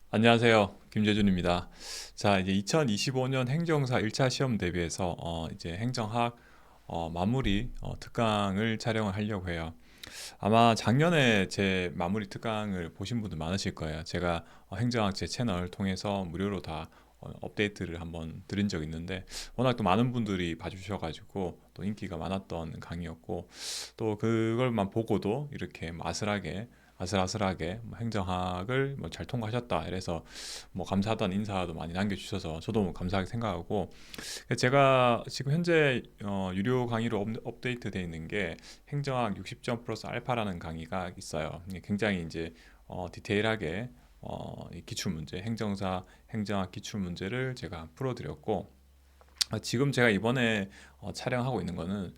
안녕하세요. 김재준입니다. 자, 이제 2025년 행정사 1차 시험 대비해서 이제 행정학 마무리 특강을 촬영을 하려고 해요. 아마 작년에 제 마무리 특강을 보신 분들 많으실 거예요. 제가 행정학 제 채널 통해서 무료로 다 업데이트를 한번 드린 적 있는데 워낙 또 많은 분들이 봐주셔가지고 또 인기가 많았던 강의였고 또 그걸만 보고도 이렇게 아슬아슬하게 뭐 행정학을 뭐 잘 통과하셨다 이래서 뭐 감사하다는 인사도 많이 남겨주셔서 저도 뭐 감사하게 생각하고 제가 지금 현재 유료 강의로 업데이트 되어 있는 게 행정학 60점 플러스 알파라는 강의가 있어요. 이게 굉장히 이제 디테일하게 이 기출 문제, 행정학 기출 문제를 제가 풀어드렸고 지금 제가 이번에 촬영하고 있는 거는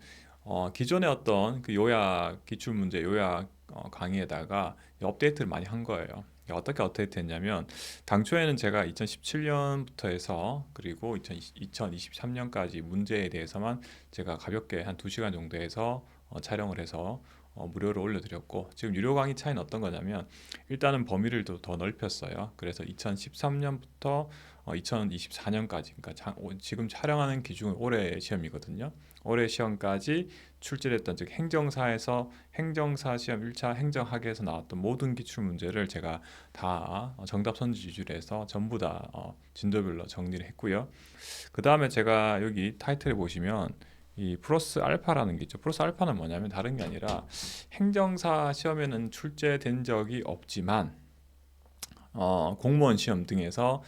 기존의 어떤 그 요약 기출 문제 요약 강의에다가 업데이트를 많이 한 거예요. 어떻게 업데이트 했냐면 당초에는 제가 2017년부터 해서 그리고 2023년까지 문제에 대해서만 제가 가볍게 한 2시간 정도 해서 촬영을 해서 무료로 올려드렸고 지금 유료 강의 차이는 어떤 거냐면 일단은 범위를 더 넓혔어요. 그래서 2013년부터 2024년까지 그러니까 지금 촬영하는 기준은 올해 시험이거든요. 올해 시험까지 출제됐던 즉 행정사에서 행정사 시험 1차 행정학에서 나왔던 모든 기출 문제를 제가 다 정답 선지 위주로 해서 전부 다 진도별로 정리를 했고요. 그 다음에 제가 여기 타이틀에 보시면 이 플러스 알파라는 게 있죠. 플러스 알파는 뭐냐면 다른 게 아니라 행정사 시험에는 출제된 적이 없지만 공무원 시험 등에서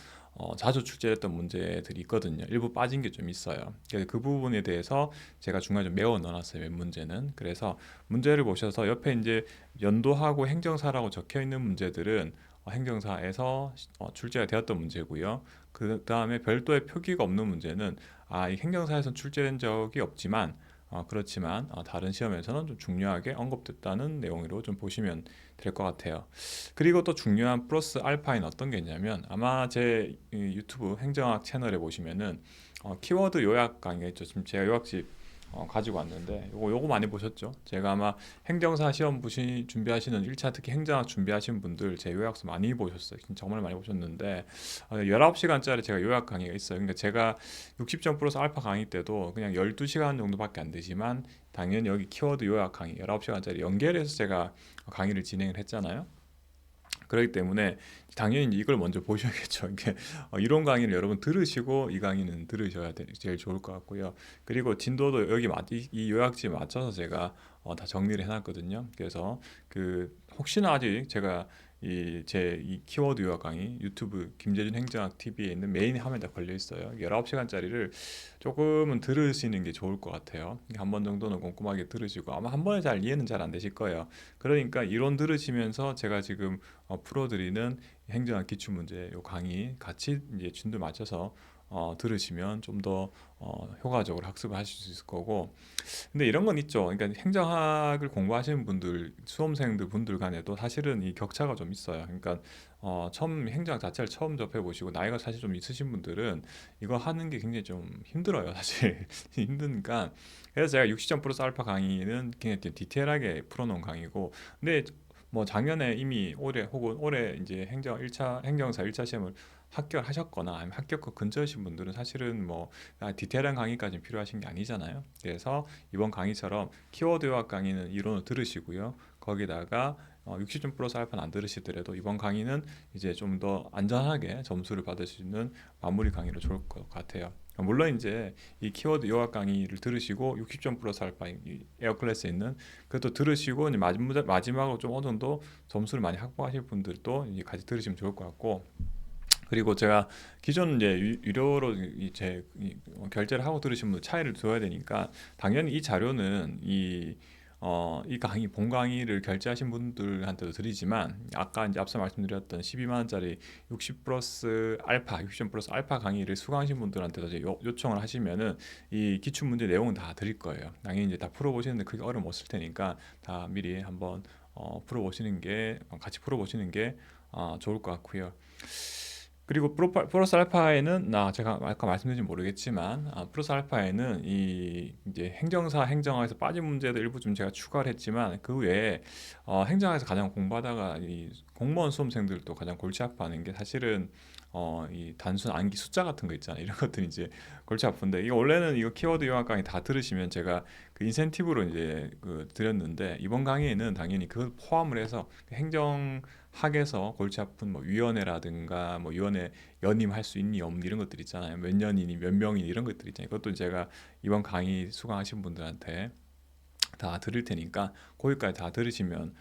자주 출제했던 문제들이 있거든요. 일부 빠진 게 좀 있어요. 그래서 그 부분에 대해서 제가 중간에 좀 메워 넣어놨어요. 몇 문제는. 그래서 문제를 보셔서 옆에 이제 연도하고 행정사라고 적혀 있는 문제들은 행정사에서 출제가 되었던 문제고요. 그 다음에 별도의 표기가 없는 문제는 이 행정사에서는 출제된 적이 없지만 그렇지만 다른 시험에서는 좀 중요하게 언급됐다는 내용으로 좀 보시면 될 것 같아요. 그리고 또 중요한 플러스 알파인 어떤 게 있냐면 아마 제 유튜브 행정학 채널에 보시면은 키워드 요약 강의가 있죠. 지금 제가 요약집 가지고 왔는데 요거 많이 보셨죠? 제가 아마 행정사 시험 준비하시는 1차 특히 행정학 준비하시는 분들 제 요약서 많이 보셨어요. 정말 많이 보셨는데 19시간짜리 제가 요약 강의가 있어요. 그러니까 제가 60점 플러스 알파 강의 때도 그냥 12시간 정도밖에 안 되지만 당연히 여기 키워드 요약 강의 19시간짜리 연결해서 제가 강의를 진행을 했잖아요. 그렇기 때문에 당연히 이걸 먼저 보셔야겠죠. 이게 이론 강의를 여러분 들으시고 이 강의는 들으셔야 제일 좋을 것 같고요. 그리고 진도도 이 요약지에 맞춰서 제가 다 정리를 해놨거든요. 그래서 그 혹시나 아직 제가 이 키워드 요약 강의 유튜브 김재준 행정학 TV에 있는 메인 화면에 걸려 있어요. 19시간짜리를 조금은 들으시는 게 좋을 것 같아요. 한 번 정도는 꼼꼼하게 들으시고 아마 한 번에 이해는 잘 안 되실 거예요. 그러니까 이론 들으시면서 제가 지금 풀어드리는 행정학 기출문제 요 강의 같이 이제 진도 맞춰서 들으시면 좀 더 효과적으로 학습을 하실 수 있을 거고 근데 이런 건 있죠. 그러니까 행정학을 공부하시는 분들 수험생들 분들 간에도 사실은 이 격차가 좀 있어요. 그러니까 처음 행정학 자체를 처음 접해 보시고 나이가 사실 좀 있으신 분들은 이거 하는 게 굉장히 좀 힘들어요. 사실 힘드니까 그래서 제가 60점 플러스 알파 강의는 굉장히 디테일하게 풀어놓은 강의고 근데 뭐 작년에 이미 올해 이제 행정사 1차 시험을 합격하셨거나 아니면 합격과 근처이신 분들은 사실은 뭐 디테일한 강의까지 필요하신 게 아니잖아요. 그래서 이번 강의처럼 키워드 요약 강의는 이론을 들으시고요. 거기다가 60점 플러스 알파는 안 들으시더라도 이번 강의는 이제 좀 더 안전하게 점수를 받을 수 있는 마무리 강의로 좋을 것 같아요. 물론 이제 이 키워드 요약 강의를 들으시고 60점 플러스 알파 이 에어 클래스에 있는 그것도 들으시고 이제 마지막으로 좀 어느 정도 점수를 많이 확보하실 분들도 이제 같이 들으시면 좋을 것 같고 그리고 제가 기존 이제 유료로 결제를 하고 들으신 분들 차이를 둬야 되니까 당연히 이 자료는 이 강의 본 강의를 결제하신 분들한테도 드리지만 아까 이제 앞서 말씀드렸던 12만 원짜리 60 플러스 알파, 60점 플러스 알파 강의를 수강하신 분들한테도 이제 요청을 하시면은 이 기출 문제 내용은 다 드릴 거예요. 당연히 이제 다 풀어보시는데 크게 어려움 없을 테니까 다 미리 한번 같이 풀어보시는 게 좋을 것 같고요. 그리고 플러스 알파에는 제가 아까 말씀드린지 모르겠지만 플러스 알파에는 이 이제 행정에서 빠진 문제도 일부 좀 제가 추가를 했지만 그 외에 행정에서 가장 공무원 수험생들도 가장 골치 아파하는 게 사실은 이 단순 암기 숫자 같은 거 있잖아요. 이런 것들이 이제 골치 아픈데 이거 원래는 이거 키워드 요약 강의 다 들으시면 제가 그 인센티브로 이제 그 드렸는데 이번 강의에는 당연히 그걸 포함을 해서 그 행정학에서 골치 아픈 뭐 위원회라든가 뭐 위원회 연임할 수 있니 없니 이런 것들 있잖아요. 몇 년이니 몇 명이니 이런 것들 있잖아요. 그것도 제가 이번 강의 수강하신 분들한테 다 들을 테니까 거기까지 다 들으시면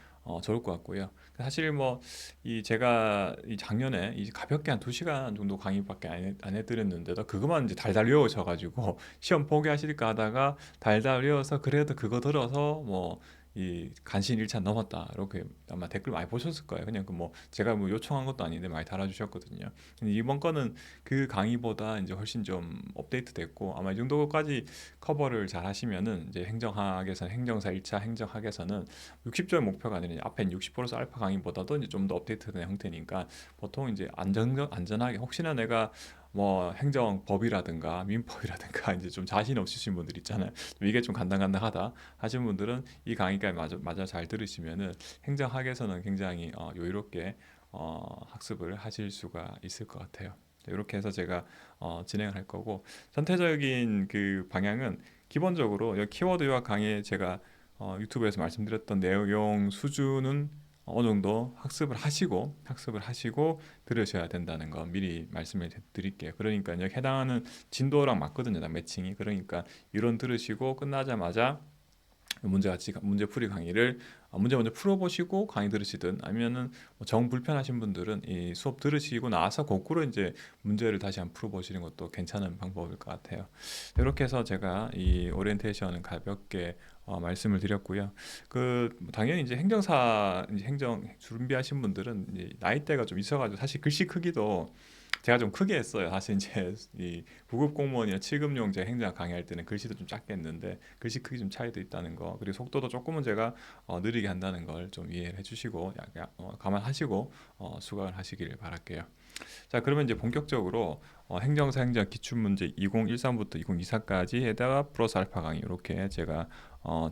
좋을 것 같고요. 사실 뭐 이 제가 이 작년에 이 가볍게 한 2시간 정도 강의밖에 안 해드렸는데도 그것만 이제 달달 외우셔가지고 시험 포기하실까 하다가 달달 외워서 그래도 그거 들어서 뭐 이 간신 1차 넘었다 이렇게 아마 댓글 많이 보셨을 거예요. 그냥 그 뭐 제가 뭐 요청한 것도 아닌데 많이 달아주셨거든요. 근데 이번 거는 그 강의보다 이제 훨씬 좀 업데이트 됐고 아마 이 정도까지 커버를 잘 하시면은 이제 행정학에서는 행정사 1차 행정학에서는 60점의 목표가 아니라 이제 앞에 60 플러스 알파 강의보다도 이제 좀 더 업데이트된 형태니까 보통 이제 안전하게 혹시나 내가 뭐 행정법이라든가 민법이라든가 이제 좀 자신 없으신 분들 있잖아요. 좀 이게 좀 간당간당하다 하신 분들은 이 강의까지 마저 잘 들으시면은 행정학에서는 굉장히 여유롭게 학습을 하실 수가 있을 것 같아요. 이렇게 해서 제가 진행을 할 거고 전체적인 그 방향은 기본적으로 여기 키워드 요약 강의에 제가 유튜브에서 말씀드렸던 내용 수준은 어느 정도 학습을 하시고 들으셔야 된다는 거 미리 말씀을 드릴게요. 그러니까 여기 해당하는 진도랑 맞거든요. 매칭이. 그러니까 이론 들으시고 끝나자마자 문제풀이 강의를 문제 먼저 풀어보시고 강의 들으시든 아니면은 정 불편하신 분들은 이 수업 들으시고 나서 거꾸로 이제 문제를 다시 한번 풀어보시는 것도 괜찮은 방법일 것 같아요. 이렇게 해서 제가 이 오리엔테이션은 가볍게 말씀을 드렸고요. 그 당연히 이제 행정사 이제 행정 준비하신 분들은 이제 나이대가 좀 있어가지고 사실 글씨 크기도 제가 좀 크게 했어요. 사실 이제 이 9급 공무원이나 7급용 제 행정 강의할 때는 글씨도 좀 작게 했는데 글씨 크기 좀 차이도 있다는 거 그리고 속도도 조금은 제가 느리게 한다는 걸 좀 이해를 해주시고 감안하시고 수강을 하시길 바랄게요. 자, 그러면 이제 본격적으로 행정사 행정 기출문제 2013부터 2024까지 에다가 플러스 알파 강의 이렇게 제가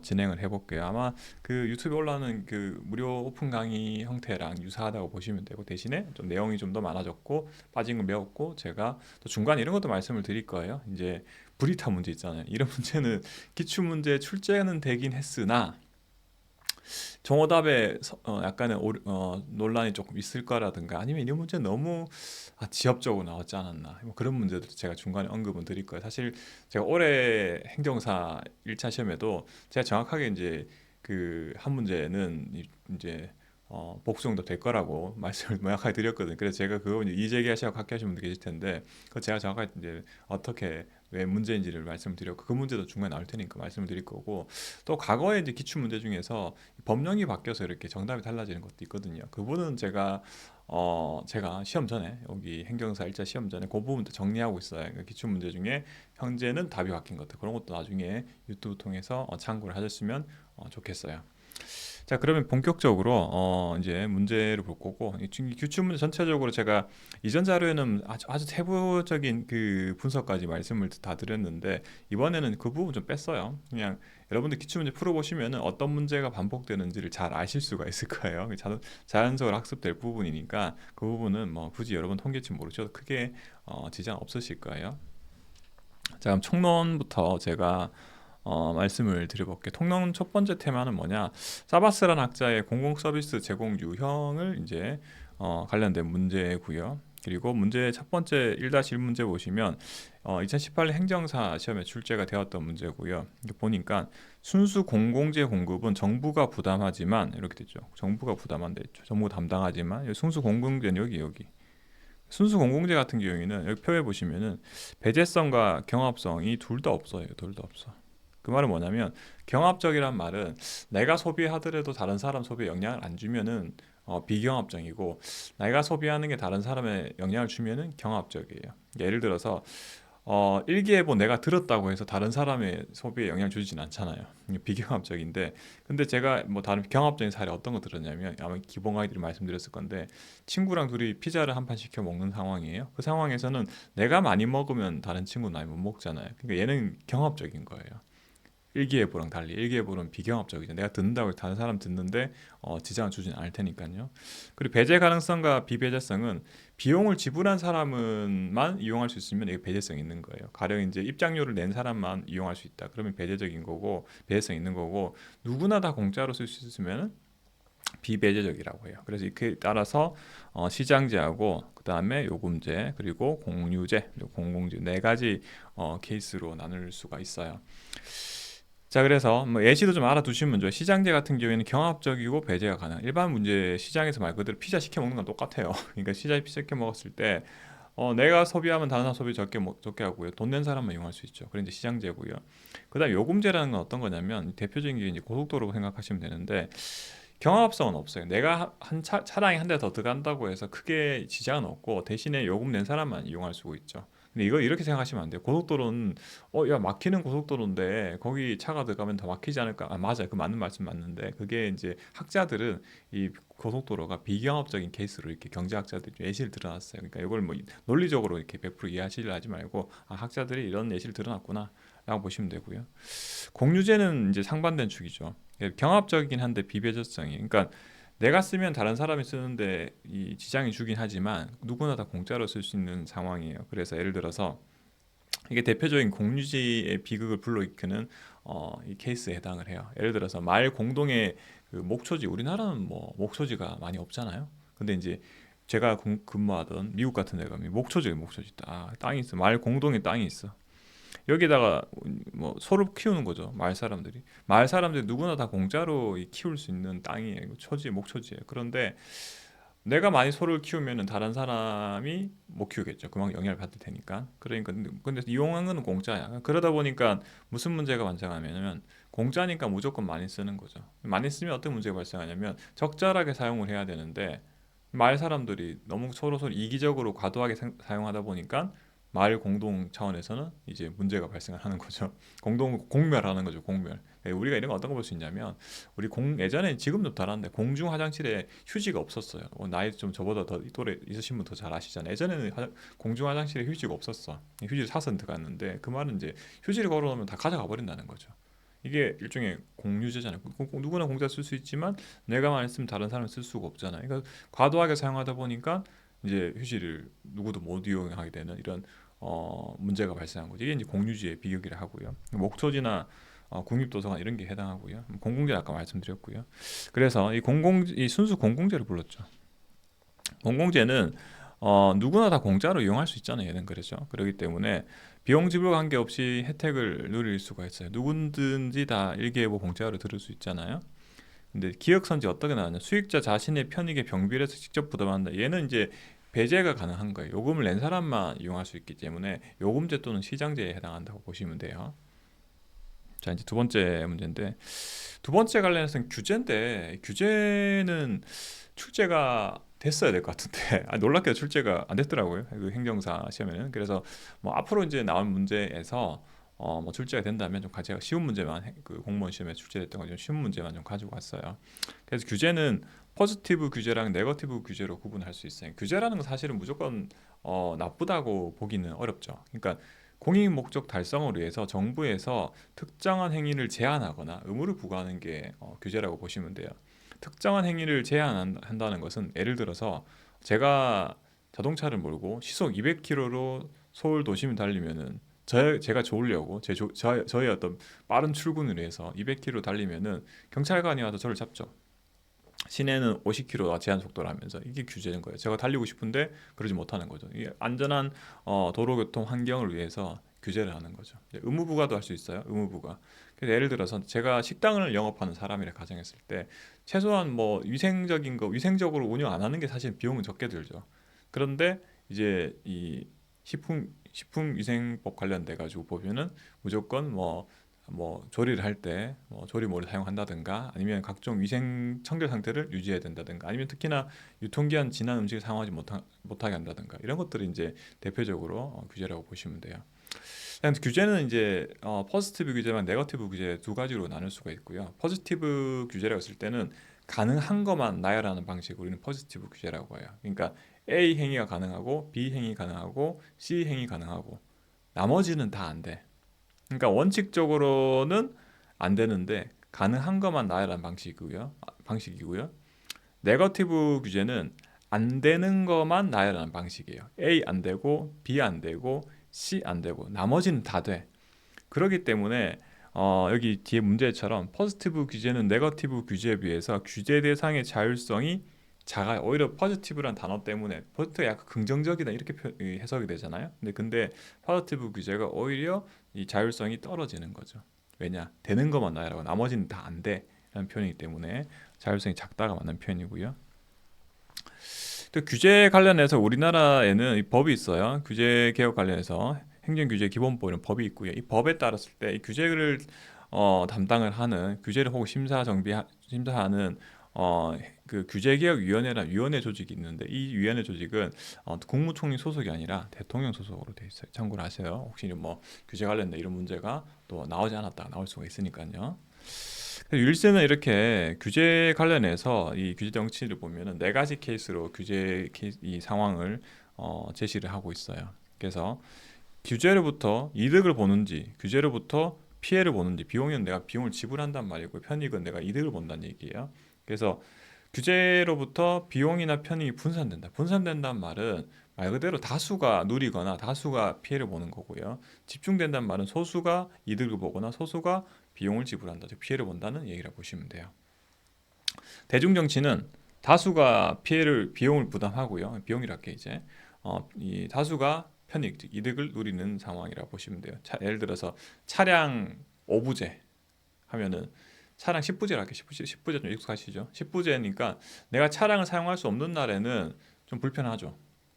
진행을 해볼게요. 아마 그 유튜브에 올라오는 그 무료 오픈 강의 형태랑 유사하다고 보시면 되고 대신에 좀 내용이 좀 더 많아졌고 빠진 거 메웠고 제가 또 중간에 이런 것도 말씀을 드릴 거예요. 이제 브리타 문제 있잖아요. 이런 문제는 기출문제 출제는 되긴 했으나 정오답에 약간의 논란이 조금 있을 거라든가 아니면 이런 문제 너무 지엽적으로 나왔지 않았나 뭐 그런 문제도 제가 중간에 언급은 드릴 거예요. 사실 제가 올해 행정사 1차 시험에도 제가 정확하게 이제 그 한 문제는 이제 복수정도 될 거라고 말씀을 명확하게 드렸거든요. 그래서 제가 그거 이제 이재기하시고 학교하신 분들 계실 텐데 그 제가 정확하게 이제 어떻게 왜 문제인지를 말씀드렸고 그 문제도 중간에 나올 테니까 말씀을 드릴 거고 또 과거에 이제 기출 문제 중에서 법령이 바뀌어서 이렇게 정답이 달라지는 것도 있거든요. 그 부분은 제가 시험 전에 여기 행정사 1차 시험 전에 그 부분도 정리하고 있어요. 그러니까 기출 문제 중에 현재는 답이 바뀐 것들 그런 것도 나중에 유튜브 통해서 참고를 하셨으면 좋겠어요. 자, 그러면 본격적으로 이제 문제를 볼 거고 이 규칙 문제 전체적으로 제가 이전 자료에는 아주 세부적인 그 분석까지 말씀을 다 드렸는데 이번에는 그 부분 좀 뺐어요. 그냥 여러분들 기출 문제 풀어보시면은 어떤 문제가 반복되는지를 잘 아실 수가 있을 거예요. 자연적으로 학습될 부분이니까 그 부분은 뭐 굳이 여러분 통계치 모르셔도 크게 지장 없으실 거예요. 자, 그럼 총론부터 제가 말씀을 드려볼게요. 통론 첫 번째 테마는 뭐냐? 사바스라는 학자의 공공 서비스 제공 유형을 이제 관련된 문제고요. 그리고 문제 첫 번째 1-1문제 보시면 2018년 행정사 시험에 출제가 되었던 문제고요. 이게 보니까 순수 공공재 공급은 정부가 부담하지만 이렇게 됐죠. 정부가 부담한다 했죠. 정부가 담당하지만 순수 공공재는 여기 순수 공공재 같은 경우에는 여기 표에 보시면은 배제성과 경합성이 둘 다 없어요. 둘 다 없어. 그 말은 뭐냐면 경합적이란 말은 내가 소비하더라도 다른 사람 소비에 영향을 안 주면은 비경합적이고 내가 소비하는 게 다른 사람에 영향을 주면은 경합적이에요. 예를 들어서 일기예보 내가 들었다고 해서 다른 사람의 소비에 영향을 주진 않잖아요. 이게 비경합적인데 근데 제가 뭐 다른 경합적인 사례 어떤 거 들었냐면 아마 기본 아이들이 말씀드렸을 건데 친구랑 둘이 피자를 한 판 시켜 먹는 상황이에요. 그 상황에서는 내가 많이 먹으면 다른 친구는 많이 못 먹잖아요. 그러니까 얘는 경합적인 거예요. 일기예보랑 달리 일기예보는 비경합적이죠. 내가 듣는다고 해서 다른 사람 듣는데 지장을 주진 않을 테니까요. 그리고 배제 가능성과 비배제성은 비용을 지불한 사람은만 이용할 수 있으면 이게 배제성이 있는 거예요. 가령 이제 입장료를 낸 사람만 이용할 수 있다. 그러면 배제적인 거고 배제성 있는 거고, 누구나 다 공짜로 쓸 수 있으면 비배제적이라고 해요. 그래서 이렇게 따라서 시장제하고 그 다음에 요금제 그리고 공유제 그리고 공공제 네 가지 케이스로 나눌 수가 있어요. 자, 그래서 뭐 예시도 좀 알아두시면 좋아요. 시장제 같은 경우에는 경합적이고 배제가 가능. 일반 문제 시장에서 말 그대로 피자 시켜 먹는 건 똑같아요. 그러니까 피자 시켜 먹었을 때 내가 소비하면 다른 사람 소비 적게 하고요. 돈 낸 사람만 이용할 수 있죠. 그래 이제 시장제고요. 그다음 요금제라는 건 어떤 거냐면 대표적인 게 이제 고속도로라고 생각하시면 되는데, 경합성은 없어요. 내가 차량이 한 대 더 들어간다고 해서 크게 지장은 없고 대신에 요금 낸 사람만 이용할 수 있죠. 근데 이거 이렇게 생각하시면 안 돼요. 고속도로는 야 막히는 고속도로인데 거기 차가 들어가면 더 막히지 않을까? 아 맞아요. 그 맞는 말씀 맞는데, 그게 이제 학자들은 이 고속도로가 비경합적인 케이스로 이렇게 경제학자들이 예시를 들어놨어요. 그러니까 이걸 뭐 논리적으로 이렇게 100% 이해하시려 하지 말고 학자들이 이런 예시를 들어놨구나라고 보시면 되고요. 공유제는 이제 상반된 축이죠. 경합적이긴 한데 비배제성이. 그러니까 내가 쓰면 다른 사람이 쓰는데 이 지장이 주긴 하지만 누구나 다 공짜로 쓸 수 있는 상황이에요. 그래서 예를 들어서 이게 대표적인 공유지의 비극을 불러일으키는 이 케이스에 해당을 해요. 예를 들어서 마을 공동의 그 목초지, 우리나라는 뭐 목초지가 많이 없잖아요. 근데 이제 제가 근무하던 미국 같은 데 가면 목초지 땅이 있어. 마을 공동의 땅이 있어. 여기다가 뭐 소를 키우는 거죠. 마을 사람들이 누구나 다 공짜로 키울 수 있는 땅이에요. 목초지예요. 그런데 내가 많이 소를 키우면은 다른 사람이 못 키우겠죠. 그만큼 영향을 받을 테니까. 그러니까 근데 이용한 거는 공짜야. 그러다 보니까 무슨 문제가 발생하냐면, 공짜니까 무조건 많이 쓰는 거죠. 많이 쓰면 어떤 문제가 발생하냐면 적절하게 사용을 해야 되는데, 마을 사람들이 너무 서로 이기적으로 과도하게 사용하다 보니까 마을 공동 차원에서는 이제 문제가 발생을 하는 거죠. 공동 공멸하는 거죠. 공멸. 우리가 이런 거 어떤 거 볼 수 있냐면, 우리 예전에 지금도 다른데 공중 화장실에 휴지가 없었어요. 나이 좀 저보다 더 또래 있으신 분 더 잘 아시잖아요. 예전에는 공중 화장실에 휴지가 없었어. 휴지를 사서 들어갔는데, 그 말은 이제 휴지를 걸어놓으면 다 가져가 버린다는 거죠. 이게 일종의 공유제잖아요. 누구나 공짜 쓸 수 있지만 내가 많이 쓰면 다른 사람은 쓸 수가 없잖아요. 그러니까 과도하게 사용하다 보니까 이제 휴지를 누구도 못 이용하게 되는 이런 문제가 발생한 거죠. 이게 이제 공유지의 비극이라 하고요. 목초지나 국립도서관 이런 게 해당하고요. 공공재 아까 말씀드렸고요. 그래서 이 순수 공공재를 불렀죠. 공공재는 누구나 다 공짜로 이용할 수 있잖아요. 얘는 그렇죠. 그렇기 때문에 비용 지불 관계없이 혜택을 누릴 수가 있어요. 누구든지 다 일개예보 공짜로 들을 수 있잖아요. 근데 기획선지 어떻게 나왔냐? 수익자 자신의 편익에 병비례해서 직접 부담한다. 얘는 이제 배제가 가능한 거예요. 요금을 낸 사람만 이용할 수 있기 때문에 요금제 또는 시장제에 해당한다고 보시면 돼요. 자, 이제 두 번째 문제인데, 두 번째 관련해서는 규제인데, 규제는 출제가 됐어야 될 것 같은데 놀랍게도 출제가 안 됐더라고요. 그 행정사 시험에는. 그래서 뭐 앞으로 이제 나올 문제에서 뭐 출제가 된다면 좀 제가 쉬운 문제만 그 공무원 시험에 출제됐던 거 좀 쉬운 문제만 좀 가지고 왔어요. 그래서 규제는 포지티브 규제랑 네거티브 규제로 구분할 수 있어요. 규제라는 건 사실은 무조건 나쁘다고 보기는 어렵죠. 그러니까 공익 목적 달성을 위해서 정부에서 특정한 행위를 제한하거나 의무를 부과하는 게 규제라고 보시면 돼요. 특정한 행위를 제한한다는 것은, 예를 들어서 제가 자동차를 몰고 시속 200km로 서울 도심을 달리면은 제가 좋으려고 저의 어떤 빠른 출근을 위해서 200km 달리면은 경찰관이 와서 저를 잡죠. 시내는 50km 제한 속도라면서, 이게 규제인 거예요. 제가 달리고 싶은데 그러지 못하는 거죠. 이게 안전한 도로교통 환경을 위해서 규제를 하는 거죠. 의무부과도 할 수 있어요. 의무부과. 그래서 예를 들어서 제가 식당을 영업하는 사람이라 가정했을 때, 최소한 뭐 위생적으로 운영 안 하는 게 사실 비용은 적게 들죠. 그런데 이제 이 식품위생법 관련돼 가지고 보면은 무조건 뭐 조리를 할 때 조리모를 사용한다든가, 아니면 각종 위생 청결 상태를 유지해야 된다든가, 아니면 특히나 유통기한 지난 음식을 사용하지 못하게 한다든가, 이런 것들이 이제 대표적으로 규제라고 보시면 돼요. 규제는 이제 포지티브 규제랑 네거티브 규제 두 가지로 나눌 수가 있고요. 포지티브 규제라고 했을 때는 가능한 것만 나열하는 방식으로 우리는 포지티브 규제라고 해요. 그러니까 A 행위가 가능하고 B 행위 가능하고 C 행위 가능하고 나머지는 다 안 돼. 그러니까 원칙적으로는 안 되는데 가능한 것만 나열하는 방식이고요. 네거티브 규제는 안 되는 것만 나열하는 방식이에요. A 안 되고 B 안 되고 C 안 되고 나머지는 다 돼. 그렇기 때문에 여기 뒤에 문제처럼 포지티브 규제는 네거티브 규제에 비해서 규제 대상의 자율성이 작아요. 오히려 포지티브란 단어 때문에 포지티브가 약간 긍정적이다 이렇게 해석이 되잖아요. 근데 포지티브 규제가 오히려 이 자율성이 떨어지는 거죠. 왜냐? 되는 것만 나열하고 나머지는 다 안 돼. 라는 표현이기 때문에 자율성이 작다가 맞는 표현이고요. 또 규제 관련해서 우리나라에는 이 법이 있어요. 규제 개혁 관련해서 행정규제 기본법 이런 법이 있고요. 이 법에 따랐을 때 이 규제를 담당을 하는 규제를 혹은 심사하는 어, 그 규제개혁위원회라는 위원회 조직이 있는데 이 위원회 조직은 국무총리 소속이 아니라 대통령 소속으로 돼 있어요. 참고를 하세요. 혹시 뭐 규제 관련된 이런 문제가 또 나오지 않았다가 나올 수가 있으니까요. 윌슨은 이렇게 규제 관련해서 이 규제 정치를 보면은 네 가지 케이스로 이 상황을 제시를 하고 있어요. 그래서 규제로부터 이득을 보는지, 규제로부터 피해를 보는지, 비용은 내가 비용을 지불한단 말이고 편익은 내가 이득을 본다는 얘기예요. 그래서 규제로부터 비용이나 편익이 분산된다. 분산된다는 말은 말 그대로 다수가 누리거나 다수가 피해를 보는 거고요. 집중된다는 말은 소수가 이득을 보거나 소수가 비용을 지불한다, 즉 피해를 본다는 얘기라고 보시면 돼요. 대중정치는 다수가 비용을 부담하고요. 비용이랄게 이제 이 다수가 편익, 즉 이득을 누리는 상황이라고 보시면 돼요. 예를 들어서 차량 5부제 하면은 차량 10부제를 할게. 10부제 좀 익숙하시죠? 10부제니까 내가 차량을 사용할 수 없는 날에는 좀 불편하죠.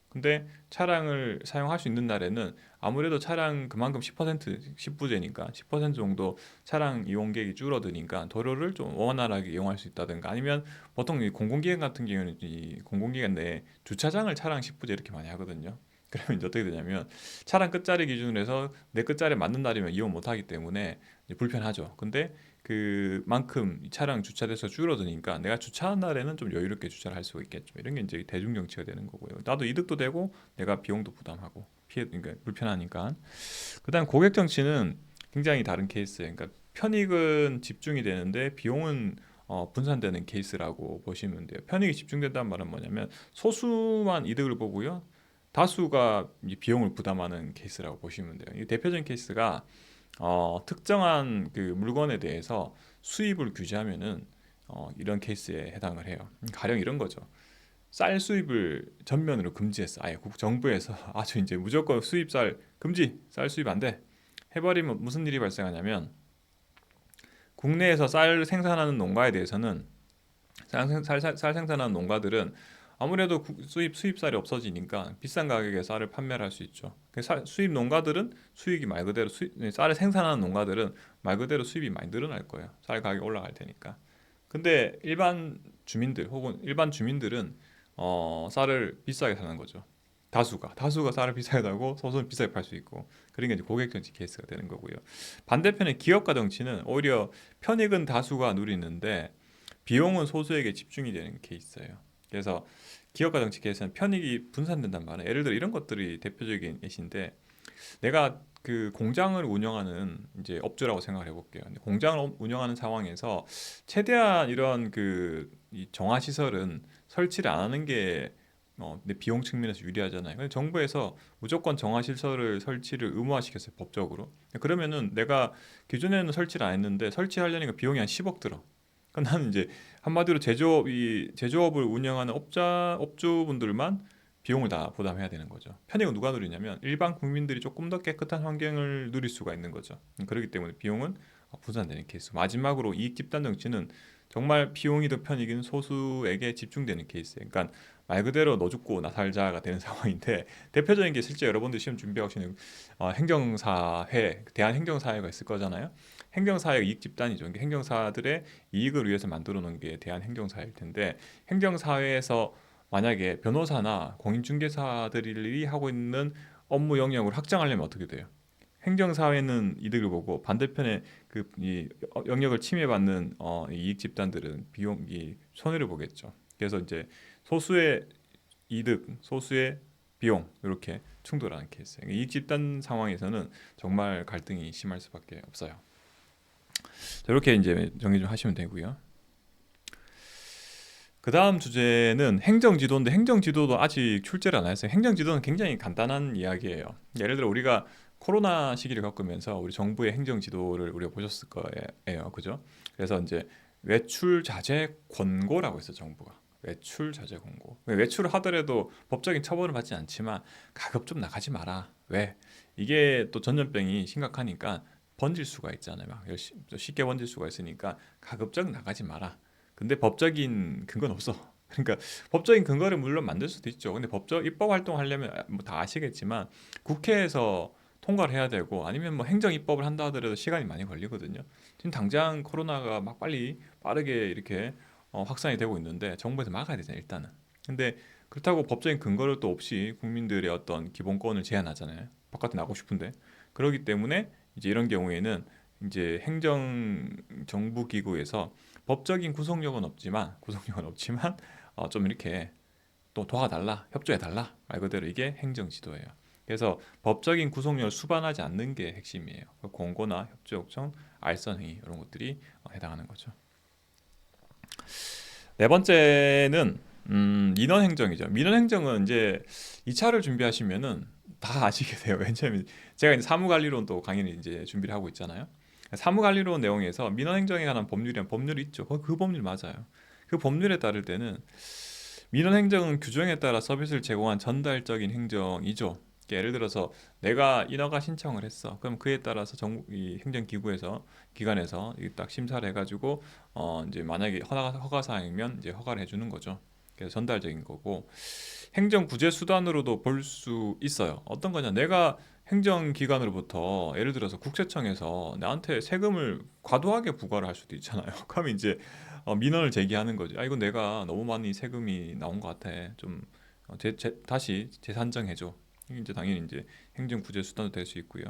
근데 차량을 사용할 수 있는 날에는 아무래도 차량 그만큼 10% 10부제니까 10% 정도 차량 이용객이 줄어드니까 도로를 좀 원활하게 이용할 수 있다든가 아니면 보통 이 공공기관 같은 경우는 이 공공기관 내에 주차장을 차량 10부제 이렇게 많이 하거든요. 그러면 이제 어떻게 되냐면 차량 끝자리 기준으로 해서 내 끝자리에 맞는 날이면 이용 못 하기 때문에 이제 불편하죠. 근데 그만큼 차량 주차 대수가 줄어드니까 내가 주차한 날에는 좀 여유롭게 주차를 할 수가 있겠죠. 이런 게 이제 대중정치가 되는 거고요. 나도 이득도 되고 내가 비용도 부담하고 그러니까 불편하니까. 그다음 고객 정치는 굉장히 다른 케이스예요. 그러니까 편익은 집중이 되는데 비용은 분산되는 케이스라고 보시면 돼요. 편익이 집중된다는 말은 뭐냐면 소수만 이득을 보고요. 다수가 비용을 부담하는 케이스라고 보시면 돼요. 이 대표적인 케이스가 특정한 그 물건에 대해서 수입을 규제하면은 이런 케이스에 해당을 해요. 가령 이런 거죠. 쌀 수입을 전면으로 금지했어. 아예 정부에서 아주 이제 무조건 수입 쌀 금지, 쌀 수입 안 돼. 해버리면 무슨 일이 발생하냐면 국내에서 쌀 생산하는 농가에 대해서는 쌀 생산하는 농가들은 아무래도 수입쌀이 없어지니까 비싼 가격에 쌀을 판매를 할 수 있죠. 수입 농가들은 수익이 말 그대로 쌀을 생산하는 농가들은 말 그대로 수입이 많이 늘어날 거예요. 쌀 가격이 올라갈 테니까. 근데 일반 주민들 혹은 일반 주민들은 쌀을 비싸게 사는 거죠. 다수가 쌀을 비싸게 사고 소수는 비싸게 팔 수 있고 그러니까 이제 고객 정치 케이스가 되는 거고요. 반대편에 기업가 정치는 오히려 편익은 다수가 누리는데 비용은 소수에게 집중이 되는 케이스예요. 그래서 기업가 정치 케이스는 편익이 분산된단 말이에요. 예를 들어 이런 것들이 대표적인 예시인데 내가 그 공장을 운영하는 이제 업주라고 생각을 해볼게요. 공장을 운영하는 상황에서 최대한 이런 이 정화 시설은 설치를 안 하는 게 내 비용 측면에서 유리하잖아요. 근데 정부에서 무조건 정화 시설을 설치를 의무화시켰어요, 법적으로. 그러면은 내가 기존에는 설치를 안 했는데 설치하려니까 비용이 한 10억 들어. 그럼 나는 이제 한마디로 제조업을 운영하는 업주분들만 비용을 다 부담해야 되는 거죠. 편익은 누가 누리냐면 일반 국민들이 조금 더 깨끗한 환경을 누릴 수가 있는 거죠. 그렇기 때문에 비용은 분산되는 케이스. 마지막으로 이익 집단 정치는 정말 비용이든 편익이든 소수에게 집중되는 케이스예요. 그러니까 말 그대로 너 죽고 나 살자가 되는 상황인데 대표적인 게 실제 여러분들 시험 준비하시는 행정사회, 대한행정사회가 있을 거잖아요. 행정사회 이익 집단이죠. 그러니까 행정사들의 이익을 위해서 만들어 놓은 게 대한행정사회일 텐데 행정사회에서 만약에 변호사나 공인중개사들이 하고 있는 업무 영역을 확장하려면 어떻게 돼요? 행정사회는 이득을 보고 반대편에 이 영역을 침해받는 이 이익 집단들은 비용이 손해를 보겠죠. 그래서 이제 소수의 이득, 소수의 비용 이렇게 충돌하는 케이스. 이익 집단 상황에서는 정말 갈등이 심할 수밖에 없어요. 자, 이렇게 이제 정리 좀 하시면 되고요. 그 다음 주제는 행정지도인데 행정지도도 아직 출제를 안 했어요. 행정지도는 굉장히 간단한 이야기예요. 예를 들어 우리가 코로나 시기를 겪으면서 우리 정부의 행정지도를 우리가 보셨을 거예요. 그죠? 그래서 이제 외출 자제 권고라고 있어요. 정부가. 외출 자제 권고. 외출을 하더라도 법적인 처벌을 받지 않지만 가급 좀 나가지 마라. 왜? 이게 또 전염병이 심각하니까 번질 수가 있잖아요. 막 쉽게 번질 수가 있으니까 가급적 나가지 마라. 근데 법적인 근거는 없어. 그러니까 법적인 근거를 물론 만들 수도 있죠. 근데 법적 입법 활동하려면 뭐 다 아시겠지만 국회에서 통과를 해야 되고 아니면 뭐 행정 입법을 한다 하더라도 시간이 많이 걸리거든요. 지금 당장 코로나가 막 빨리 빠르게 이렇게 확산이 되고 있는데 정부에서 막아야 되잖아요, 일단은. 근데 그렇다고 법적인 근거를 또 없이 국민들의 어떤 기본권을 제한하잖아요. 바깥에 나가고 싶은데. 그렇기 때문에 이제 이런 경우에는 이제 행정 정부 기구에서 법적인 구속력은 없지만 좀 이렇게 또 도와달라, 협조해달라 말 그대로 이게 행정지도예요. 그래서 법적인 구속력을 수반하지 않는 게 핵심이에요. 공고나 협조 요청, 알선 행위 이런 것들이 해당하는 거죠. 네 번째는 민원행정이죠. 민원행정은 이제 2차를 준비하시면은 다 아시게 돼요. 왜냐하면 제가 이제 사무관리론 또 강의를 이제 준비를 하고 있잖아요. 사무관리론 내용에서 민원행정에 관한 법률이란 법률이 있죠. 그 법률 맞아요. 그 법률에 따를 때는 민원행정은 규정에 따라 서비스를 제공한 전달적인 행정이죠. 예를 들어서 내가 인허가 신청을 했어. 그럼 그에 따라서 이 행정기구에서 기관에서 딱 심사를 해가지고 이제 만약에 허가 사항이면 이제 허가를 해주는 거죠. 그래서 전달적인 거고 행정 구제 수단으로도 볼 수 있어요. 어떤 거냐? 내가 행정기관으로부터 예를 들어서 국세청에서 나한테 세금을 과도하게 부과를 할 수도 있잖아요. 그러면 이제 민원을 제기하는 거죠. 아, 이거 내가 너무 많이 세금이 나온 것 같아. 좀 다시 재산정해줘. 이게 이제 당연히 이제 행정 구제 수단도 될 수 있고요.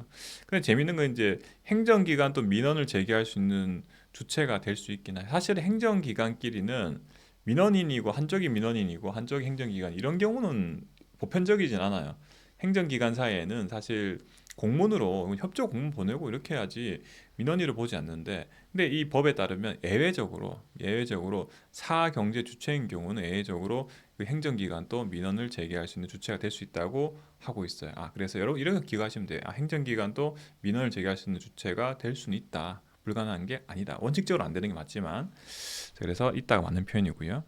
근데 재밌는 건 이제 행정기관 또 민원을 제기할 수 있는 주체가 될 수 있긴 해요. 사실 행정기관끼리는 민원인이고 한쪽이 민원인이고 한쪽이 행정기관 이런 경우는 보편적이진 않아요. 행정기관 사이에는 사실 공문으로 협조 공문 보내고 이렇게 해야지 민원인을 보지 않는데 근데 이 법에 따르면 예외적으로 사경제 주체인 경우는 예외적으로 그 행정기관 또 민원을 제기할 수 있는 주체가 될 수 있다고 하고 있어요. 아 그래서 여러분 이런 거 기억하시면 돼요. 아, 행정기관도 민원을 제기할 수 있는 주체가 될 수는 있다. 불가능한 게 아니다. 원칙적으로 안 되는 게 맞지만 그래서 있다가 맞는 표현이고요.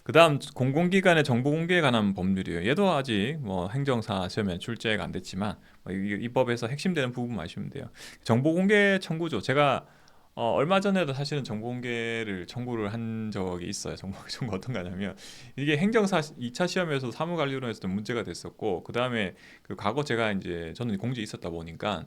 그다음 공공기관의 정보 공개에 관한 법률이에요. 얘도 아직 뭐 행정사 시험에 출제가 안 됐지만 이 법에서 핵심되는 부분만 아시면 돼요. 정보 공개 청구죠. 제가 얼마 전에도 사실은 정보 공개를 청구를 한 적이 있어요. 정보 공개 청구 어떤 거냐면 이게 행정사 2차 시험에서 사무관리론에서도 문제가 됐었고 그다음에 그 과거 제가 이제 저는 공직에 있었다 보니까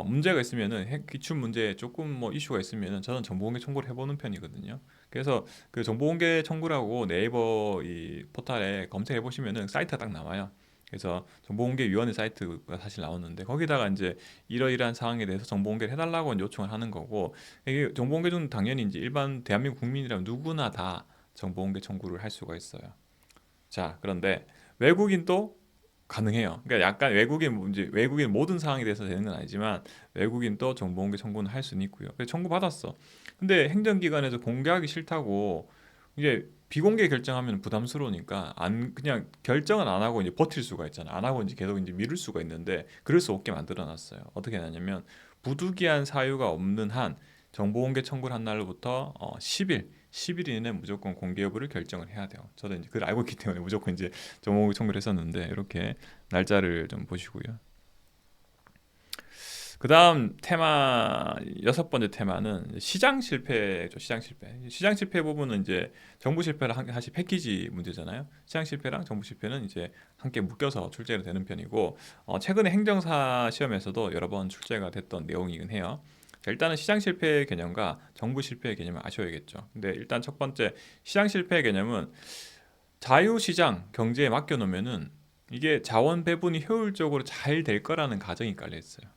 문제가 있으면은 기출 문제에 조금 뭐 이슈가 있으면은 저는 정보공개 청구를 해보는 편이거든요. 그래서 그 정보공개 청구라고 네이버 이 포탈에 검색해 보시면은 사이트가 딱 나와요. 그래서 정보공개위원회 사이트가 사실 나오는데 거기다가 이제 이러이러한 사항에 대해서 정보공개를 해달라고 이제 요청을 하는 거고 이게 정보공개 중 당연히 이제 일반 대한민국 국민이라면 누구나 다 정보공개 청구를 할 수가 있어요. 자, 그런데 외국인도 가능해요. 그러니까 약간 외국인 문제, 외국인 모든 상황에 대해서 되는 건 아니지만 외국인도 정보 공개 청구는 할 수는 있고요. 그래서 청구 받았어. 근데 행정기관에서 공개하기 싫다고 이제 비공개 결정하면 부담스러우니까 안 그냥 결정은 안 하고 이제 버틸 수가 있잖아. 안 하고 이제 계속 이제 미룰 수가 있는데 그럴 수 없게 만들어 놨어요. 어떻게 하냐면 부득이한 사유가 없는 한 정보 공개 청구를 한 날로부터 10일 이내 무조건 공개 여부를 결정을 해야 돼요. 저도 이제 그걸 알고 있기 때문에 무조건 이제 정보 공개 청구를 했었는데 이렇게 날짜를 좀 보시고요. 그다음 테마 여섯 번째 테마는 시장 실패죠. 시장 실패. 시장 실패 부분은 이제 정부 실패랑 사실 패키지 문제잖아요. 시장 실패랑 정부 실패는 이제 함께 묶여서 출제가 되는 편이고 최근에 행정사 시험에서도 여러 번 출제가 됐던 내용이긴 해요. 자, 일단은 시장 실패 개념과 정부 실패 개념을 아셔야겠죠. 근데 일단 첫 번째 시장 실패 개념은 자유시장 경제에 맡겨놓으면은 이게 자원 배분이 효율적으로 잘 될 거라는 가정이 깔려 있어요.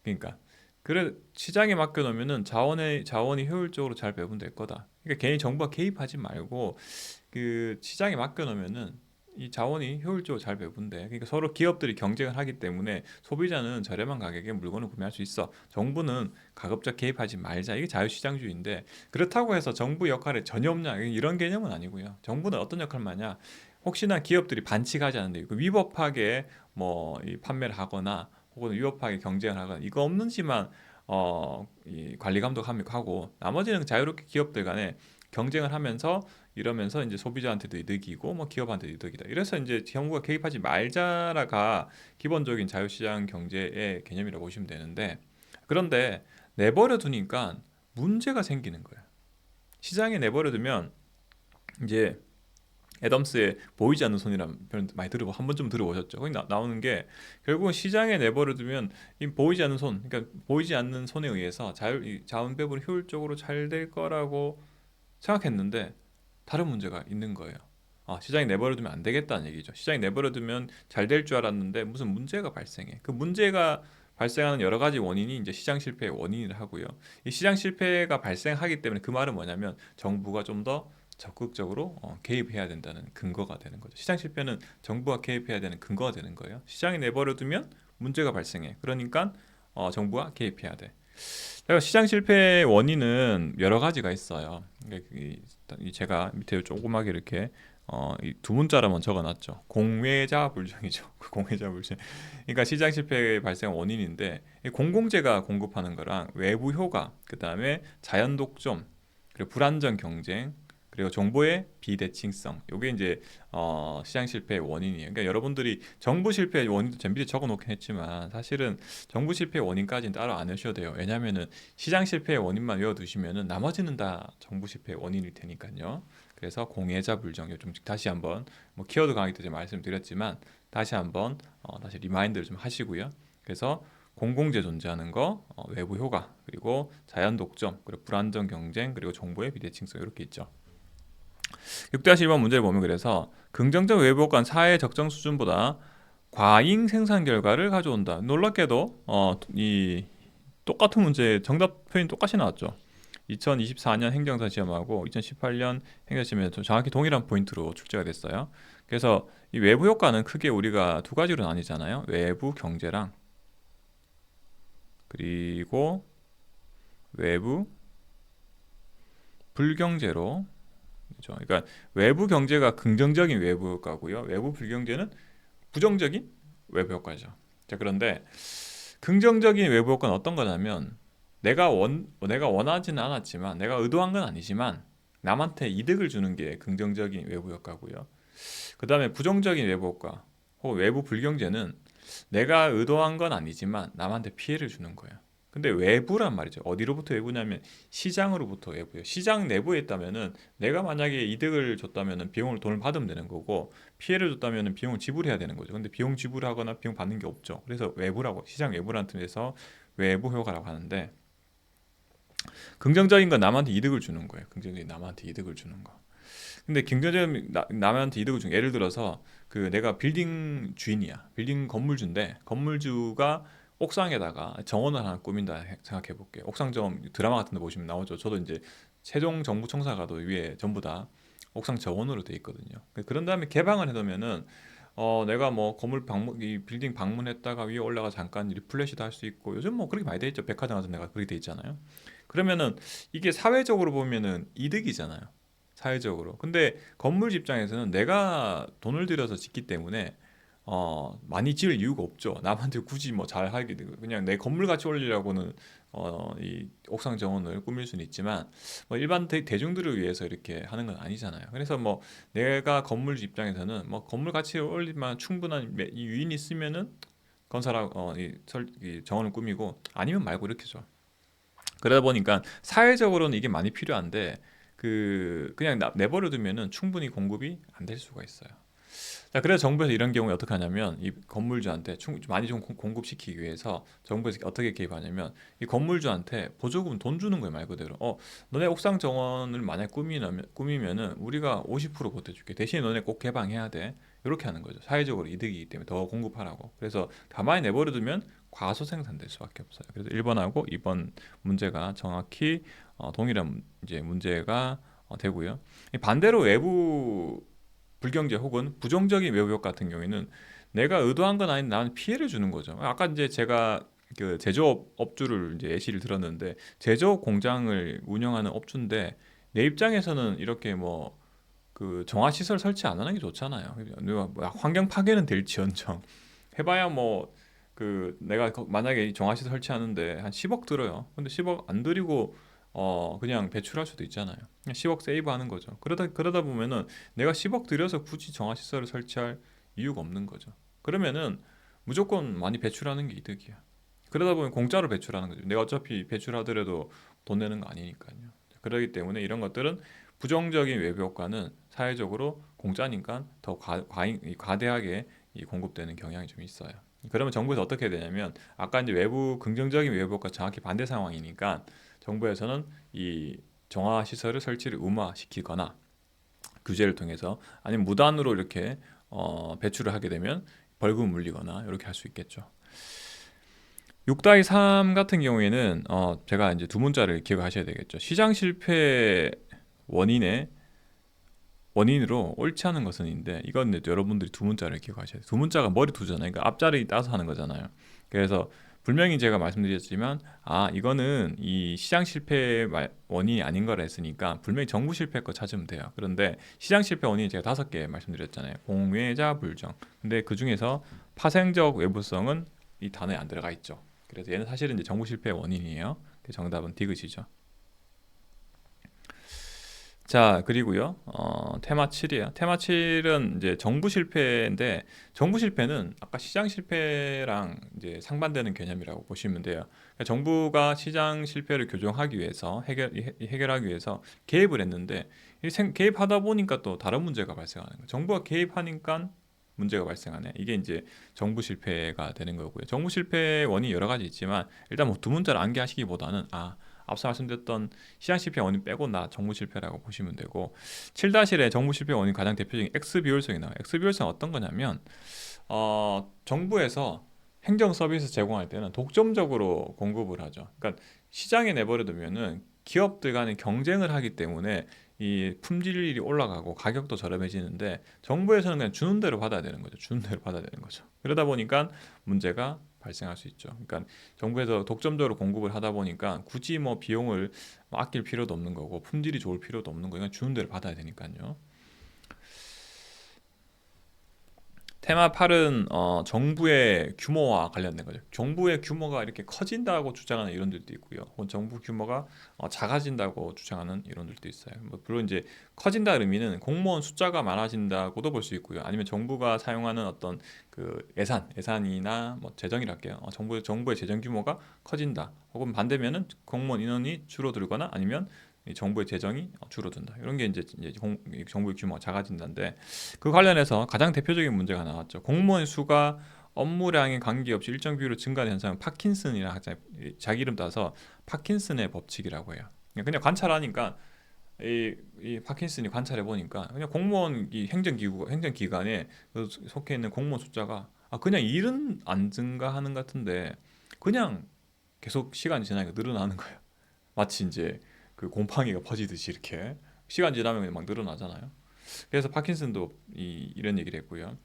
그러니까 그래 시장에 맡겨놓으면은 자원이 효율적으로 잘 배분될 거다. 그러니까 괜히 정부가 개입하지 말고 그 시장에 맡겨놓으면은 이 자원이 효율적으로 잘 배분돼. 그러니까 서로 기업들이 경쟁을 하기 때문에 소비자는 저렴한 가격에 물건을 구매할 수 있어. 정부는 가급적 개입하지 말자. 이게 자유시장주의인데 그렇다고 해서 정부 역할에 전혀 없냐 이런 개념은 아니고요. 정부는 어떤 역할만 하냐? 혹시나 기업들이 반칙하지 않는데 위법하게 이 판매를 하거나 혹은 위법하게 경쟁을 하거나 이거 없는지만 이 관리 감독하고 나머지는 자유롭게 기업들 간에 경쟁을 하면서 이러면서 이제 소비자한테도 이득이고 기업한테도 이득이다. 이래서 이제 정부가 개입하지 말자라가 기본적인 자유시장 경제의 개념이라고 보시면 되는데 그런데 내버려 두니까 문제가 생기는 거예요. 시장에 내버려 두면 이제 애덤스의 보이지 않는 손이라는 표현 많이 한 번쯤 들어보셨죠? 거기 나오는 게 결국은 시장에 내버려 두면 이 보이지 않는 손, 그러니까 보이지 않는 손에 의해서 이 자원 배분이 효율적으로 잘 될 거라고 생각했는데 다른 문제가 있는 거예요. 시장에 내버려 두면 안 되겠다는 얘기죠. 시장에 내버려 두면 잘 될 줄 알았는데 무슨 문제가 발생해. 그 문제가 발생하는 여러 가지 원인이 이제 시장 실패의 원인이라 하고요. 이 시장 실패가 발생하기 때문에 그 말은 뭐냐면 정부가 좀 더 적극적으로 개입해야 된다는 근거가 되는 거죠. 시장 실패는 정부가 개입해야 되는 근거가 되는 거예요. 시장에 내버려 두면 문제가 발생해. 그러니까 정부가 개입해야 돼. 그러니까 시장 실패의 원인은 여러 가지가 있어요. 그러니까 제가 밑에 조그맣게 이렇게 이두 문자로만 적어놨죠. 공회자 불정이죠. 공회자 불정. 그러니까 시장 실패의 발생 원인인데 공공재가 공급하는 거랑 외부 효과, 그 다음에 자연 독점, 그리고 불안정 경쟁, 그리고 정보의 비대칭성. 이게 이제 시장 실패의 원인이에요. 그러니까 여러분들이 정부 실패의 원인도 전 밑에 적어놓긴 했지만 사실은 정부 실패의 원인까지는 따로 안 외우셔도 돼요. 왜냐하면은 시장 실패의 원인만 외워두시면은 나머지는 다 정부 실패의 원인일 테니까요. 그래서 공예자 불정 좀 다시 한번 키워드 강의 때 말씀드렸지만 다시 한번 다시 리마인드를 좀 하시고요. 그래서 공공재 존재하는 거, 외부 효과, 그리고 자연 독점, 그리고 불안정 경쟁, 그리고 정보의 비대칭성 이렇게 있죠. 6-1번 문제를 보면 그래서 긍정적 외부 효과는 사회 적정 수준보다 과잉 생산 결과를 가져온다. 놀랍게도 이 똑같은 문제 정답 표현이 똑같이 나왔죠. 2024년 행정사 시험하고 2018년 행정사 시험에서 정확히 동일한 포인트로 출제가 됐어요. 그래서 이 외부 효과는 크게 우리가 두 가지로 나뉘잖아요. 외부 경제랑 그리고 외부 불경제로 그렇죠. 그러니까 외부 경제가 긍정적인 외부 효과고요. 외부 불경제는 부정적인 외부 효과죠. 자, 그런데 긍정적인 외부 효과는 어떤 거냐면 내가 원하지는 않았지만 내가 의도한 건 아니지만 남한테 이득을 주는 게 긍정적인 외부 효과고요. 그 다음에 부정적인 외부 효과 혹은 외부 불경제는 내가 의도한 건 아니지만 남한테 피해를 주는 거예요. 근데 외부란 말이죠. 어디로부터 외부냐면 시장으로부터 외부예요. 시장 내부에 있다면은 내가 만약에 이득을 줬다면은 돈을 받으면 되는 거고 피해를 줬다면은 비용을 지불해야 되는 거죠. 근데 비용 지불하거나 비용 받는 게 없죠. 그래서 외부라고 시장 외부라는 뜻에서 외부 효과라고 하는데 긍정적인 건 남한테 이득을 주는 거예요. 긍정적인 남한테 이득을 주는 거. 근데 긍정적인 남한테 이득을 주는 예를 들어서 내가 빌딩 주인이야. 빌딩 건물주인데 건물주가 옥상에다가 정원을 하나 꾸민다 생각해 볼게요. 옥상 정원 드라마 같은 데 보시면 나오죠. 저도 이제 세종 정부 청사가도 위에 전부 다 옥상 정원으로 돼 있거든요. 그런 다음에 개방을 해놓으면은 내가 건물 이 빌딩 방문했다가 위에 올라가 잠깐 리플레시도 할 수 있고 요즘 그렇게 많이 돼 있죠. 백화점 같은 데가 그렇게 돼 있잖아요. 그러면은 이게 사회적으로 보면은 이득이잖아요. 사회적으로. 근데 건물주 입장에서는 내가 돈을 들여서 짓기 때문에 많이 지을 이유가 없죠. 남한테 굳이 잘 하게 되고 그냥 내 건물 가치 올리려고는 이 옥상 정원을 꾸밀 수는 있지만 일반 대중들을 위해서 이렇게 하는 건 아니잖아요. 그래서 내가 건물주 입장에서는 건물 가치 올리만 충분한 이 유인이 있으면은 건설하고 이 정원을 꾸미고 아니면 말고 이렇게 죠. 그러다 보니까 사회적으로는 이게 많이 필요한데 그냥 내버려 두면은 충분히 공급이 안 될 수가 있어요. 자, 그래서 정부에서 이런 경우에 어떻게 하냐면 이 건물주한테 많이 좀 공급시키기 위해서 정부에서 어떻게 개입하냐면 이 건물주한테 보조금 돈 주는 거예요. 말 그대로 너네 옥상 정원을 만약 꾸미면은 우리가 50% 보태줄게. 대신에 너네 꼭 개방해야 돼. 이렇게 하는 거죠. 사회적으로 이득이기 때문에 더 공급하라고. 그래서 가만히 내버려 두면 과소 생산될 수밖에 없어요. 그래서 1번하고 2번 문제가 정확히 동일한 이제 문제가 되고요. 반대로 외부 불경제 혹은 부정적인 외부 효과 같은 경우에는 내가 의도한 건 아닌데 나는 피해를 주는 거죠. 아까 이제 제가 그 제조업 업주를 이제 예시를 들었는데, 제조업 공장을 운영하는 업주인데 내 입장에서는 이렇게 뭐 그 정화 시설 설치 안 하는 게 좋잖아요. 뭐 환경 파괴는 될지언정 해봐야 뭐 그 내가 만약에 정화 시설 설치하는데 한 10억 들어요. 근데 10억 안 들이고 그냥 배출할 수도 있잖아요. 그냥 10억 세이브하는 거죠. 그러다 보면은 내가 10억 들여서 굳이 정화 시설을 설치할 이유가 없는 거죠. 그러면은 무조건 많이 배출하는 게 이득이야. 그러다 보면 공짜로 배출하는 거죠. 내가 어차피 배출하더라도 돈 내는 거 아니니까요. 그렇기 때문에 이런 것들은 부정적인 외부 효과는 사회적으로 공짜니까 더 과대하게 공급되는 경향이 좀 있어요. 그러면 정부에서 어떻게 해야 되냐면, 아까 이제 외부 긍정적인 외부 효과 정확히 반대 상황이니까 정부에서는 이 정화 시설을 설치를 의무화시키거나 규제를 통해서, 아니면 무단으로 이렇게 배출을 하게 되면 벌금 물리거나 이렇게 할 수 있겠죠. 6-3 같은 경우에는 제가 이제 두 문자를 기억하셔야 되겠죠. 시장 실패 원인의 원인으로 옳지 않은 것은인데, 이건 이제 여러분들이 두 문자를 기억하셔야 돼요. 두 문자가 머리 두잖아요. 그러니까 앞자리 따서 하는 거잖아요. 그래서 분명히 제가 말씀드렸지만, 이거는 이 시장 실패 원인이 아닌 거라 했으니까 분명히 정부 실패 거 찾으면 돼요. 그런데 시장 실패 원인이 제가 5개 말씀드렸잖아요. 공외자 불정. 근데 그 중에서 파생적 외부성은 이 단어에 안 들어가 있죠. 그래서 얘는 사실은 이제 정부 실패 원인이에요. 정답은 디귿이죠. 자, 그리고요. 테마 7이에요. 테마 7은 이제 정부 실패인데, 정부 실패는 아까 시장 실패랑 이제 상반되는 개념이라고 보시면 돼요. 그러니까 정부가 시장 실패를 교정하기 위해서 해결하기 위해서 개입을 했는데, 개입하다 보니까 또 다른 문제가 발생하는 거예요. 정부가 개입하니까 문제가 발생하네. 이게 이제 정부 실패가 되는 거고요. 정부 실패 원인이 여러 가지 있지만, 일단 뭐 두 문자를 암기하시기보다는 앞서 말씀드렸던 시장 실패 원인 빼고 나 정부 실패라고 보시면 되고, 7-1의 정부 실패 원인 가장 대표적인 X 비율성이 나와요. X 비율성은 어떤 거냐면, 정부에서 행정 서비스 제공할 때는 독점적으로 공급을 하죠. 그러니까 시장에 내버려 두면은 기업들 간의 경쟁을 하기 때문에 이 품질이 올라가고 가격도 저렴해지는데, 정부에서는 그냥 주는 대로 받아야 되는 거죠. 주는 대로 받아야 되는 거죠. 그러다 보니까 문제가 발생할 수 있죠. 그러니까 정부에서 독점적으로 공급을 하다 보니까 굳이 뭐 비용을 아낄 필요도 없는 거고, 품질이 좋을 필요도 없는 거니까 주는 대로 받아야 되니까요. 테마 8은 정부의 규모와 관련된 거죠. 정부의 규모가 이렇게 커진다고 주장하는 이론들도 있고요. 혹은 정부 규모가 작아진다고 주장하는 이론들도 있어요. 뭐 물론 이제 커진다 의미는 공무원 숫자가 많아진다고도 볼 수 있고요. 아니면 정부가 사용하는 어떤 그 예산이나 뭐 재정이라 할게요. 정부의 재정 규모가 커진다. 혹은 반대면은 공무원 인원이 줄어들거나, 아니면 이 정부의 재정이 줄어든다. 이런 게 이제 정부의 규모가 작아진다인데, 그 관련해서 가장 대표적인 문제가 나왔죠. 공무원 수가 업무량에 관계없이 일정 비율로 증가하는 현상은 파킨슨이라 하잖아요. 자기 이름 따서 파킨슨의 법칙이라고 해요. 그냥 관찰하니까 이 파킨슨이 관찰해 보니까, 그냥 공무원 행정기관에 속해 있는 공무원 숫자가 그냥 일은 안 증가하는 것 같은데 그냥 계속 시간이 지나니까 늘어나는 거예요. 마치 이제 그 곰팡이가 퍼지듯이 이렇게 시간 지나면 그냥 막 늘어나잖아요. 그래서 파킨슨도 이런 얘기를 했고요.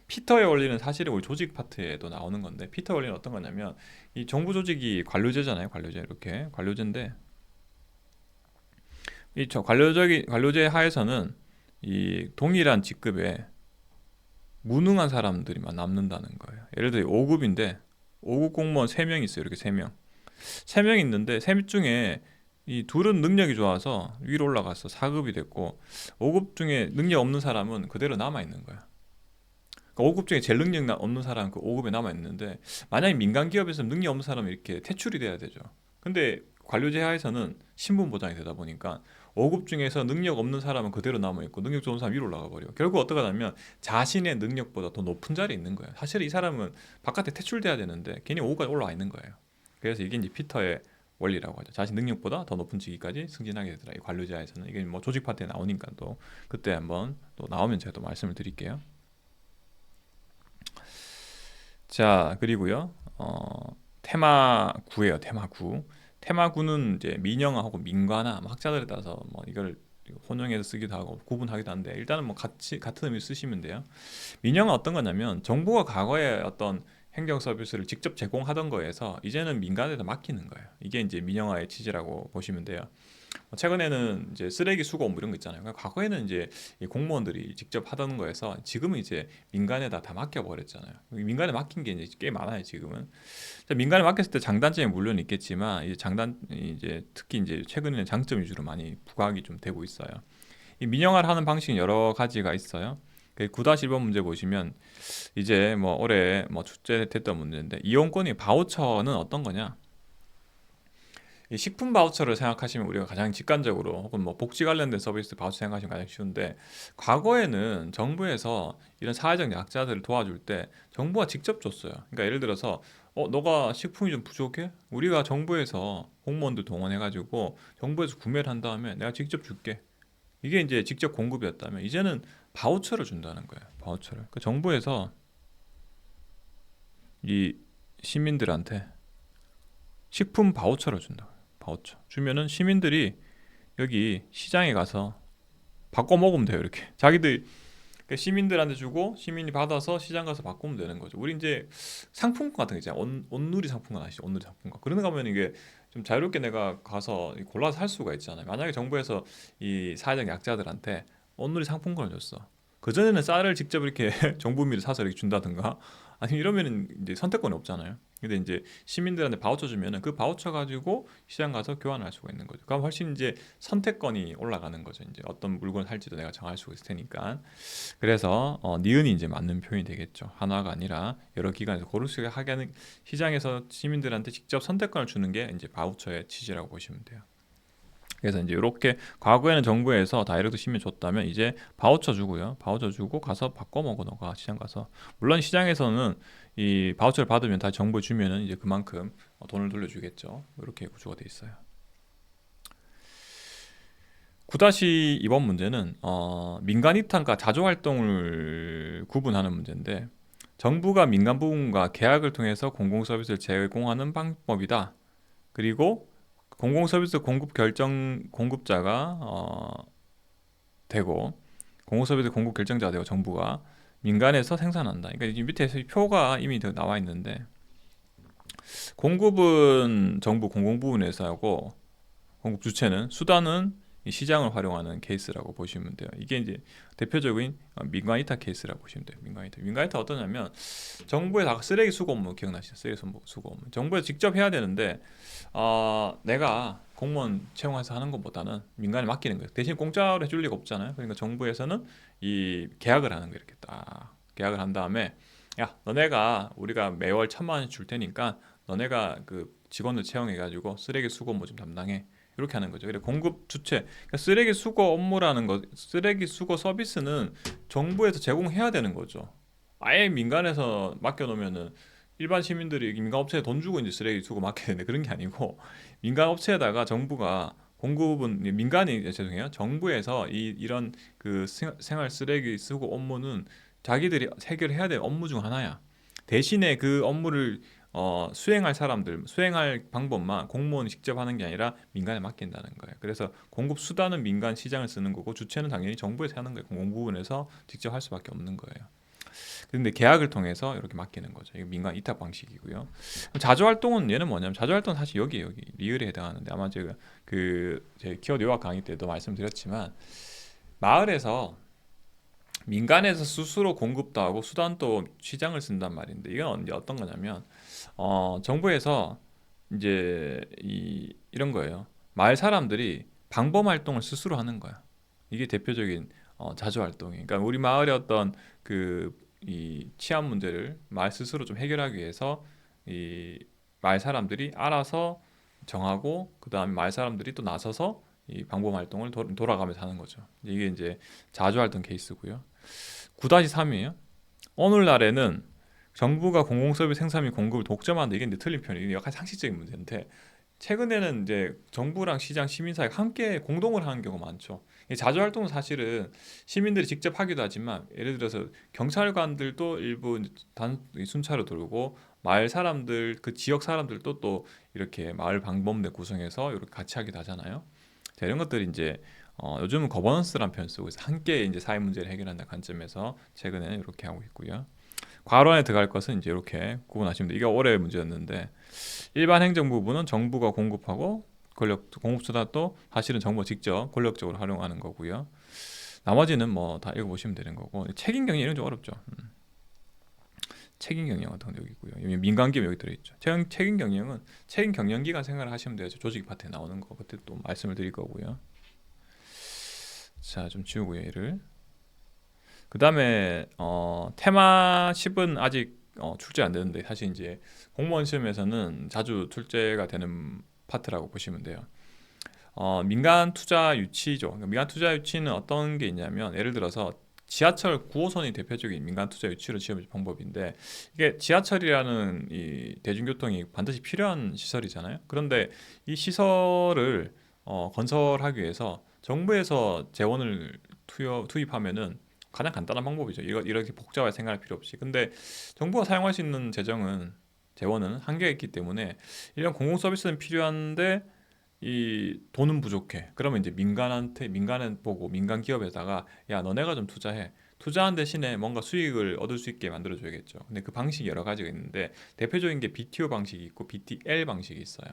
피터의 원리는 사실은 우리 조직 파트에도 나오는 건데, 피터 원리는 어떤 거냐면, 이 정부 조직이 관료제잖아요. 관료제, 이렇게 관료제인데, 관료제 하에서는 이 동일한 직급에 무능한 사람들이만 남는다는 거예요. 예를 들어 5급인데 5급 공무원 3명 있어요. 이렇게 3명. 3명 있는데 3명 중에 이 둘은 능력이 좋아서 위로 올라가서 4급이 됐고, 5급 중에 능력 없는 사람은 그대로 남아 있는 거야. 그러니까 5급 중에 제일 능력 없는 사람은 그 5급에 남아 있는데, 만약에 민간 기업에서 능력 없는 사람은 이렇게 퇴출이 돼야 되죠. 근데 관료제 하에서는 신분 보장이 되다 보니까 5급 중에서 능력 없는 사람은 그대로 남아 있고, 능력 좋은 사람 위로 올라가 버려. 결국 어떻게 하냐면 자신의 능력보다 더 높은 자리에 있는 거예요. 사실 이 사람은 바깥에 퇴출돼야 되는데 괜히 5급까지 올라와 있는 거예요. 그래서 이게 이제 피터의 원리라고 하죠. 자신 능력보다 더 높은 직위까지 승진하게 되더라. 이 관료제에서는. 이게 뭐 조직 파트에 나오니까 또 그때 한번 또 나오면 제가 또 말씀을 드릴게요. 자, 그리고요. 테마 9예요. 테마 9. 테마 9는 이제 민영화 혹은 민관화, 뭐 학자들에 따라서 뭐 이걸 혼용해서 쓰기도 하고 구분하기도 하는데 일단은 뭐 같이 같은 의미 쓰시면 돼요. 민영은 어떤 거냐면 정부가 과거에 어떤 행정 서비스를 직접 제공하던 거에서 이제는 민간에다 맡기는 거예요. 이게 이제 민영화의 취지라고 보시면 돼요. 최근에는 이제 쓰레기 수거 업무 이런 거 있잖아요. 그러니까 과거에는 이제 이 공무원들이 직접 하던 거에서 지금은 이제 민간에다 다 맡겨버렸잖아요. 민간에 맡긴 게 이제 꽤 많아요, 지금은. 민간에 맡겼을 때 장단점이 물론 있겠지만 이제 이제 특히 이제 최근에는 장점 위주로 많이 부각이 좀 되고 있어요. 이 민영화를 하는 방식은 여러 가지가 있어요. 9-1번 문제 보시면 이제 뭐 올해 뭐 출제됐던 문제인데 이용권이 바우처는 어떤 거냐? 이 식품 바우처를 생각하시면 우리가 가장 직관적으로 혹은 뭐 복지 관련된 서비스 바우처 생각하시면 가장 쉬운데 과거에는 정부에서 이런 사회적 약자들을 도와줄 때 정부가 직접 줬어요. 그러니까 예를 들어서 너가 식품이 좀 부족해? 우리가 정부에서 공무원들 동원해가지고 정부에서 구매를 한 다음에 내가 직접 줄게. 이게 이제 직접 공급이었다면 이제는 바우처를 준다는 거예요. 바우처를. 그 정부에서 이 시민들한테 식품 바우처를 준다. 바우처 주면은 시민들이 여기 시장에 가서 바꿔 먹으면 돼요. 이렇게 자기들 그러니까 시민들한테 주고 시민이 받아서 시장 가서 바꾸면 되는 거죠. 우리 이제 상품권 같은 거 있잖아요. 온누리 상품권 아시죠? 온누리 상품권. 그런 거 가면 이게 좀 자유롭게 내가 가서 골라서 살 수가 있잖아요. 만약에 정부에서 이 사회적 약자들한테 온누리 상품권을 줬어. 그전에는 쌀을 직접 이렇게 정부미를 사서 이렇게 준다든가 아니면 이러면은 이제 선택권이 없잖아요. 근데 이제 시민들한테 바우처 주면은 그 바우처 가지고 시장 가서 교환할 수가 있는 거죠. 그럼 훨씬 이제 선택권이 올라가는 거죠. 이제 어떤 물건을 살지도 내가 정할 수가 있을 테니까. 그래서 니은이 이제 맞는 표현이 되겠죠. 하나가 아니라 여러 기관에서 고를 수 있게 하게 하는 시장에서 시민들한테 직접 선택권을 주는 게 이제 바우처의 취지라고 보시면 돼요. 그래서 이제 이렇게 과거에는 정부에서 다이렉트 시민 줬다면 이제 바우처 주고요. 바우처 주고 가서 바꿔 먹어 너가 시장 가서. 물론 시장에서는 이 바우처를 받으면 다 정부에 주면은 이제 그만큼 돈을 돌려주겠죠. 이렇게 구조가 돼 있어요. 9-2번 문제는 민간 이탈과 자조 활동을 구분하는 문제인데 정부가 민간 부문과 계약을 통해서 공공 서비스를 제공하는 방법이다. 그리고 공공 서비스 공급 결정 공급자가 되고 공공 서비스 공급 결정자가 되고 정부가 민간에서 생산한다. 그러니까 이 밑에 표가 이미 나와 있는데 공급은 정부 공공 부문에서 하고 공급 주체는 수단은 이 시장을 활용하는 케이스라고 보시면 돼요. 이게 이제 대표적인 민간 이탈 케이스라고 보시면 돼요. 민간 이탈 어떠냐면 정부에서 쓰레기 수거 업무 기억나시죠? 쓰레기 수거 업무. 정부에서 직접 해야 되는데 내가 공무원 채용해서 하는 것보다는 민간에 맡기는 거예요. 대신 공짜로 해줄 리가 없잖아요. 그러니까 정부에서는 이 계약을 하는 거예요. 이렇게 딱 계약을 한 다음에 야, 너네가 우리가 매월 1,000만 원 줄 테니까 너네가 그 직원들 채용해가지고 쓰레기 수거 업무 좀 담당해. 이렇게 하는 거죠. 그래 공급 주체, 그러니까 쓰레기 수거 업무라는 거, 쓰레기 수거 서비스는 정부에서 제공해야 되는 거죠. 아예 민간에서 맡겨놓으면은 일반 시민들이 민간 업체에 돈 주고 이제 쓰레기 수거 맡겨야 되는데 그런 게 아니고 민간 업체에다가 정부가 공급은 민간이 죄송해요. 정부에서 이런 그 생활 쓰레기 수거 업무는 자기들이 해결해야 될 업무 중 하나야. 대신에 그 업무를 수행할 사람들, 수행할 방법만 공무원이 직접 하는 게 아니라 민간에 맡긴다는 거예요. 그래서 공급 수단은 민간 시장을 쓰는 거고 주체는 당연히 정부에서 하는 거예요. 공공부문에서 직접 할 수밖에 없는 거예요. 그런데 계약을 통해서 이렇게 맡기는 거죠. 이게 민간 이탁 방식이고요. 자조 활동은 얘는 뭐냐면 자조 활동은 사실 여기 리을에 해당하는데 아마 제가 제 키워드 요약 강의 때도 말씀드렸지만 마을에서 민간에서 스스로 공급도 하고 수단도 시장을 쓴단 말인데 이건 어떤 거냐면 정부에서 이제 이런 거예요. 마을 사람들이 방범 활동을 스스로 하는 거야. 이게 대표적인 자주 활동이. 그러니까 우리 마을의 어떤 이 치안 문제를 마을 스스로 좀 해결하기 위해서 이 마을 사람들이 알아서 정하고 그 다음에 마을 사람들이 또 나서서 이 방범 활동을 돌아가면서 하는 거죠. 이게 이제 자주 활동 케이스고요. 9-3이에요. 오늘날에는 정부가 공공서비스 생산 및 공급을 독점한다. 이게 이제 틀린 표현이에요. 이게 약간 상식적인 문제인데 최근에는 이제 정부랑 시장, 시민사회가 함께 공동을 하는 경우가 많죠. 이 자주활동은 사실은 시민들이 직접 하기도 하지만 예를 들어서 경찰관들도 일부 순찰을 돌고 마을 사람들, 그 지역 사람들도 또 이렇게 마을 방범대 구성해서 이렇게 같이 하기도 하잖아요. 자, 이런 것들이 이제 요즘은 거버넌스라는 표현 쓰고 있어요. 함께 이제 사회 문제를 해결한다는 관점에서 최근에는 이렇게 하고 있고요. 과론에 들어갈 것은 이제 이렇게 구분하시면 돼요. 이게 올해의 문제였는데 일반 행정 부분은 정부가 공급하고 공급수단도 사실은 정부가 직접 권력적으로 활용하는 거고요. 나머지는 뭐 다 읽어보시면 되는 거고 책임 경영 이런 게 좀 어렵죠. 책임 경영 같은 거 여기 있고요. 민간 기업 여기 들어있죠. 책임 경영은 책임 경영기관 생각을 하시면 돼요. 조직 파트에 나오는 거 그때 또 말씀을 드릴 거고요. 자, 좀 지우고요, 얘를. 그 다음에 테마 10은 아직 출제 안 되는데 사실 이제 공무원 시험에서는 자주 출제가 되는 파트라고 보시면 돼요. 민간 투자 유치죠. 그러니까 민간 투자 유치는 어떤 게 있냐면 예를 들어서 지하철 9호선이 대표적인 민간 투자 유치로 지원 방법인데 이게 지하철이라는 이 대중교통이 반드시 필요한 시설이잖아요. 그런데 이 시설을 건설하기 위해서 정부에서 재원을 투입하면은 가장 간단한 방법이죠. 이렇게 복잡하게 생각할 필요 없이. 근데 정부가 사용할 수 있는 재원은 한계가 있기 때문에 이런 공공 서비스는 필요한데 이 돈은 부족해. 그러면 이제 민간은 보고 민간 기업에다가 야 너네가 좀 투자해. 투자한 대신에 뭔가 수익을 얻을 수 있게 만들어줘야겠죠. 근데 그 방식이 여러 가지가 있는데 대표적인 게 BTO 방식이 있고 BTL 방식이 있어요.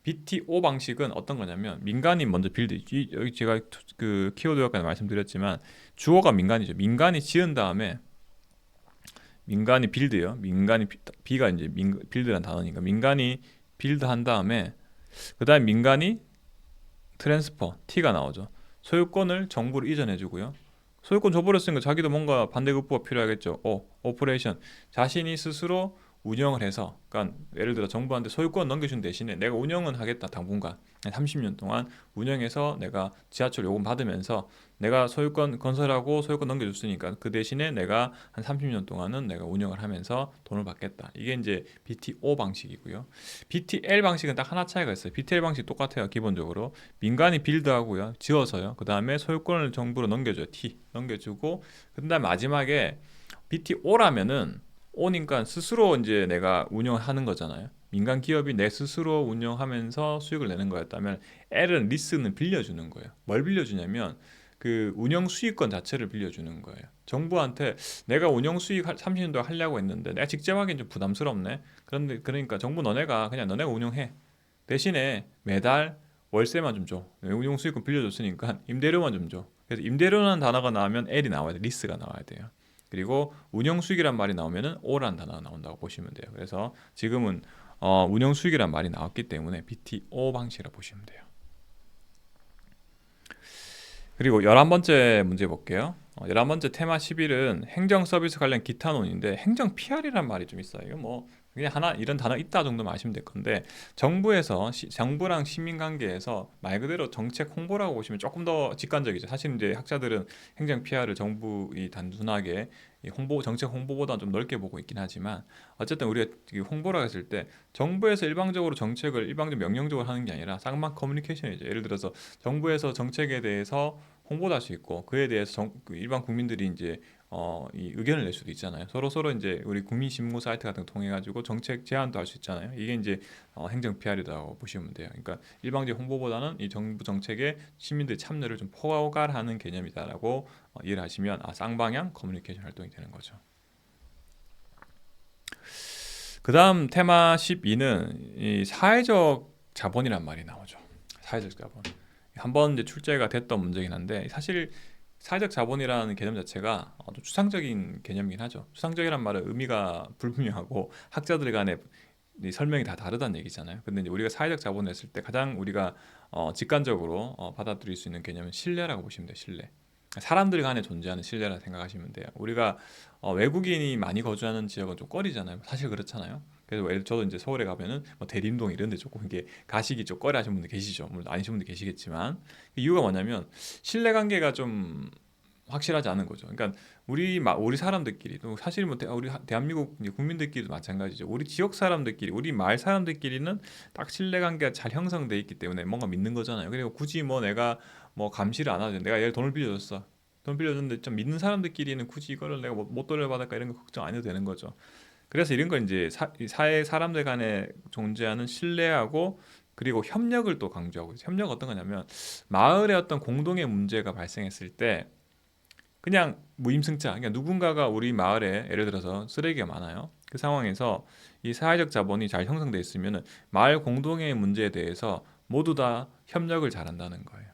BTO 방식은 어떤 거냐면 민간이 먼저 여기 제가 그 키워드 약간 말씀드렸지만 주어가 민간이죠. 민간이 지은 다음에 민간이 빌드요. 비가 이제 빌드란 단어니까 민간이 빌드한 다음에 그다음에 민간이 트랜스퍼 T가 나오죠. 소유권을 정부로 이전해주고요. 소유권 줘버렸으니까 자기도 뭔가 반대급부가 필요하겠죠. 오퍼레이션 자신이 스스로 운영을 해서, 그러니까 예를 들어 정부한테 소유권 넘겨준 대신에 내가 운영은 하겠다 당분간 30년 동안 운영해서 내가 지하철 요금 받으면서 내가 소유권 건설하고 소유권 넘겨줬으니까 그 대신에 내가 한 30년 동안은 내가 운영을 하면서 돈을 받겠다. 이게 이제 BTO 방식이고요. BTL 방식은 딱 하나 차이가 있어요. BTL 방식 똑같아요. 기본적으로 민간이 빌드하고요, 지어서요. 그 다음에 소유권을 정부로 넘겨줘요. T 넘겨주고 그다음 마지막에 BTO라면은 오니까 스스로 이제 내가 운영하는 거잖아요. 민간 기업이 내 스스로 운영하면서 수익을 내는 거였다면 L은 리스는 빌려주는 거예요. 뭘 빌려주냐면 그 운영 수익권 자체를 빌려주는 거예요. 정부한테 내가 운영 수익 30년 동안 하려고 했는데 내가 직접 하기엔 좀 부담스럽네. 그런데 그러니까 정부 너네가 운영해. 대신에 매달 월세만 좀 줘. 운영 수익금 빌려줬으니까 임대료만 좀 줘. 그래서 임대료라는 단어가 나오면 L이 나와야 돼. 리스가 나와야 돼요. 그리고 운영 수익이란 말이 나오면은 O라는 단어가 나온다고 보시면 돼요. 그래서 지금은 운영 수익이란 말이 나왔기 때문에 BTO 방식이라고 보시면 돼요. 그리고 11번째 문제 볼게요. 11번째 테마 11은 행정 서비스 관련 기타 논인데 행정 PR이란 말이 좀 있어요. 이거 뭐 그냥 하나 이런 단어 있다 정도만 아시면 될 건데 정부랑 시민 관계에서 말 그대로 정책 홍보라고 보시면 조금 더 직관적이죠. 사실 이제 학자들은 행정 PR을 정부 이 단순하게 이 정책 홍보보다 좀 넓게 보고 있긴 하지만 어쨌든 우리가 홍보라고 했을 때 정부에서 일방적으로 정책을 일방적 명령적으로 하는 게 아니라 쌍방 커뮤니케이션이죠. 예를 들어서 정부에서 정책에 대해서 홍보도 할 수 있고 그에 대해서 그 일반 국민들이 이제 이 의견을 낼 수도 있잖아요. 서로 이제 우리 국민 신문 사이트 같은 거 통해 가지고 정책 제안도 할 수 있잖아요. 이게 이제 행정 PR이라고 보시면 돼요. 그러니까 일방적 홍보보다는 이 정부 정책에 시민들의 참여를 좀 포괄하는 개념이다라고 이해를 하시면 쌍방향 커뮤니케이션 활동이 되는 거죠. 그다음 테마 12는 이 사회적 자본이란 말이 나오죠. 사회적 자본. 한번 이제 출제가 됐던 문제긴 한데 사실 사회적 자본이라는 개념 자체가 좀 추상적인 개념이긴 하죠. 추상적이란 말은 의미가 불분명하고 학자들 간의 이 설명이 다 다르다는 얘기잖아요. 근데 이제 우리가 사회적 자본을 했을 때 가장 우리가 직관적으로 받아들일 수 있는 개념은 신뢰라고 보시면 돼요. 신뢰. 사람들 간에 존재하는 신뢰라 생각하시면 돼요. 우리가 외국인이 많이 거주하는 지역은 좀 꺼리잖아요. 사실 그렇잖아요. 그래서 저도 이제 서울에 가면은 뭐 대림동 이런 데 조금 이게 가시기 좀 꺼려 하시는 분들 계시죠. 물론 아니신 분들 계시겠지만 그 이유가 뭐냐면 신뢰 관계가 좀 확실하지 않은 거죠. 그러니까 우리 사람들끼리도 사실 뭐 우리 대한민국 이제 국민들끼리도 마찬가지죠. 우리 지역 사람들끼리, 우리 마을 사람들끼리는 딱 신뢰 관계가 잘 형성돼 있기 때문에 뭔가 믿는 거잖아요. 그리고 굳이 뭐 내가 뭐 감시를 안 하죠. 내가 얘 돈을 빌려줬어. 돈 빌려줬는데 좀 믿는 사람들끼리는 굳이 이거를 내가 못 돌려받을까 이런 거 걱정 안 해도 되는 거죠. 그래서 이런 걸 이제 이 사회 사람들 간에 존재하는 신뢰하고 그리고 협력을 또 강조하고 있어요. 협력 어떤 거냐면 마을에 어떤 공동의 문제가 발생했을 때 그냥 무임승차, 그러니까 누군가가 우리 마을에 예를 들어서 쓰레기가 많아요. 그 상황에서 이 사회적 자본이 잘 형성돼 있으면 마을 공동의 문제에 대해서 모두 다 협력을 잘한다는 거예요.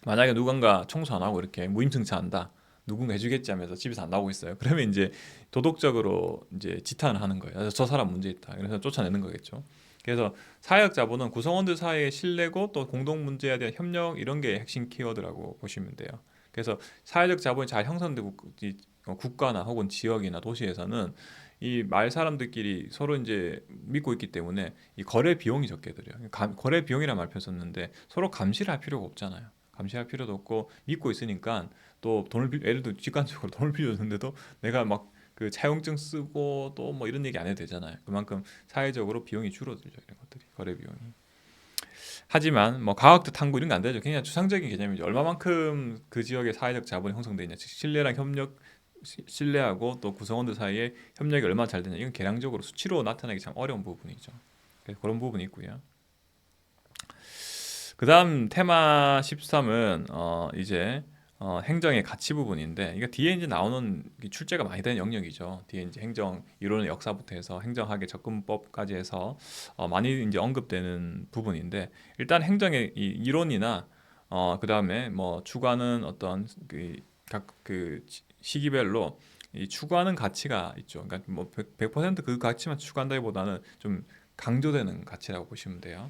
만약에 누군가 청소 안 하고 이렇게 무임승차한다. 누군가 해주겠지 하면서 집에서 안 나오고 있어요. 그러면 이제 도덕적으로 이제 지탄을 하는 거예요. 그래서 저 사람 문제 있다. 그래서 쫓아내는 거겠죠. 그래서 사회적 자본은 구성원들 사이의 신뢰고 또 공동 문제에 대한 협력 이런 게 핵심 키워드라고 보시면 돼요. 그래서 사회적 자본이 잘 형성되고 국가나 혹은 지역이나 도시에서는 이 마을 사람들끼리 서로 이제 믿고 있기 때문에 이 거래 비용이 적게 들어요. 거래 비용이란 말 표현썼는데 서로 감시를 할 필요가 없잖아요. 감시할 필요도 없고 믿고 있으니까 또 예를 들어 직관적으로 돈을 빌려줬는데도 내가 막 그 차용증 쓰고 또 뭐 이런 얘기 안 해도 되잖아요. 그만큼 사회적으로 비용이 줄어들죠. 이런 것들이 거래 비용이. 하지만 뭐 과학도 탐구 이런 거 안 되죠. 그냥 추상적인 개념이죠. 얼마만큼 그 지역의 사회적 자본이 형성돼 있냐, 즉 신뢰랑 협력, 신뢰하고 또 구성원들 사이에 협력이 얼마나 잘 되냐, 이건 계량적으로 수치로 나타나기 참 어려운 부분이죠. 그래서 그런 부분이 있고요. 그 다음 테마 13은 이제 행정의 가치 부분인데, 이거 뒤에 이제 나오는 출제가 많이 되는 영역이죠. 뒤에 이제 행정 이론의 역사부터 해서 행정학의 접근법까지 해서 많이 이제 언급되는 부분인데, 일단 행정의 이 이론이나 그 다음에 뭐 추구하는 어떤 각 시기별로 이 추구하는 가치가 있죠. 그러니까 뭐 100%그 가치만 추구한다기보다는 좀 강조되는 가치라고 보시면 돼요.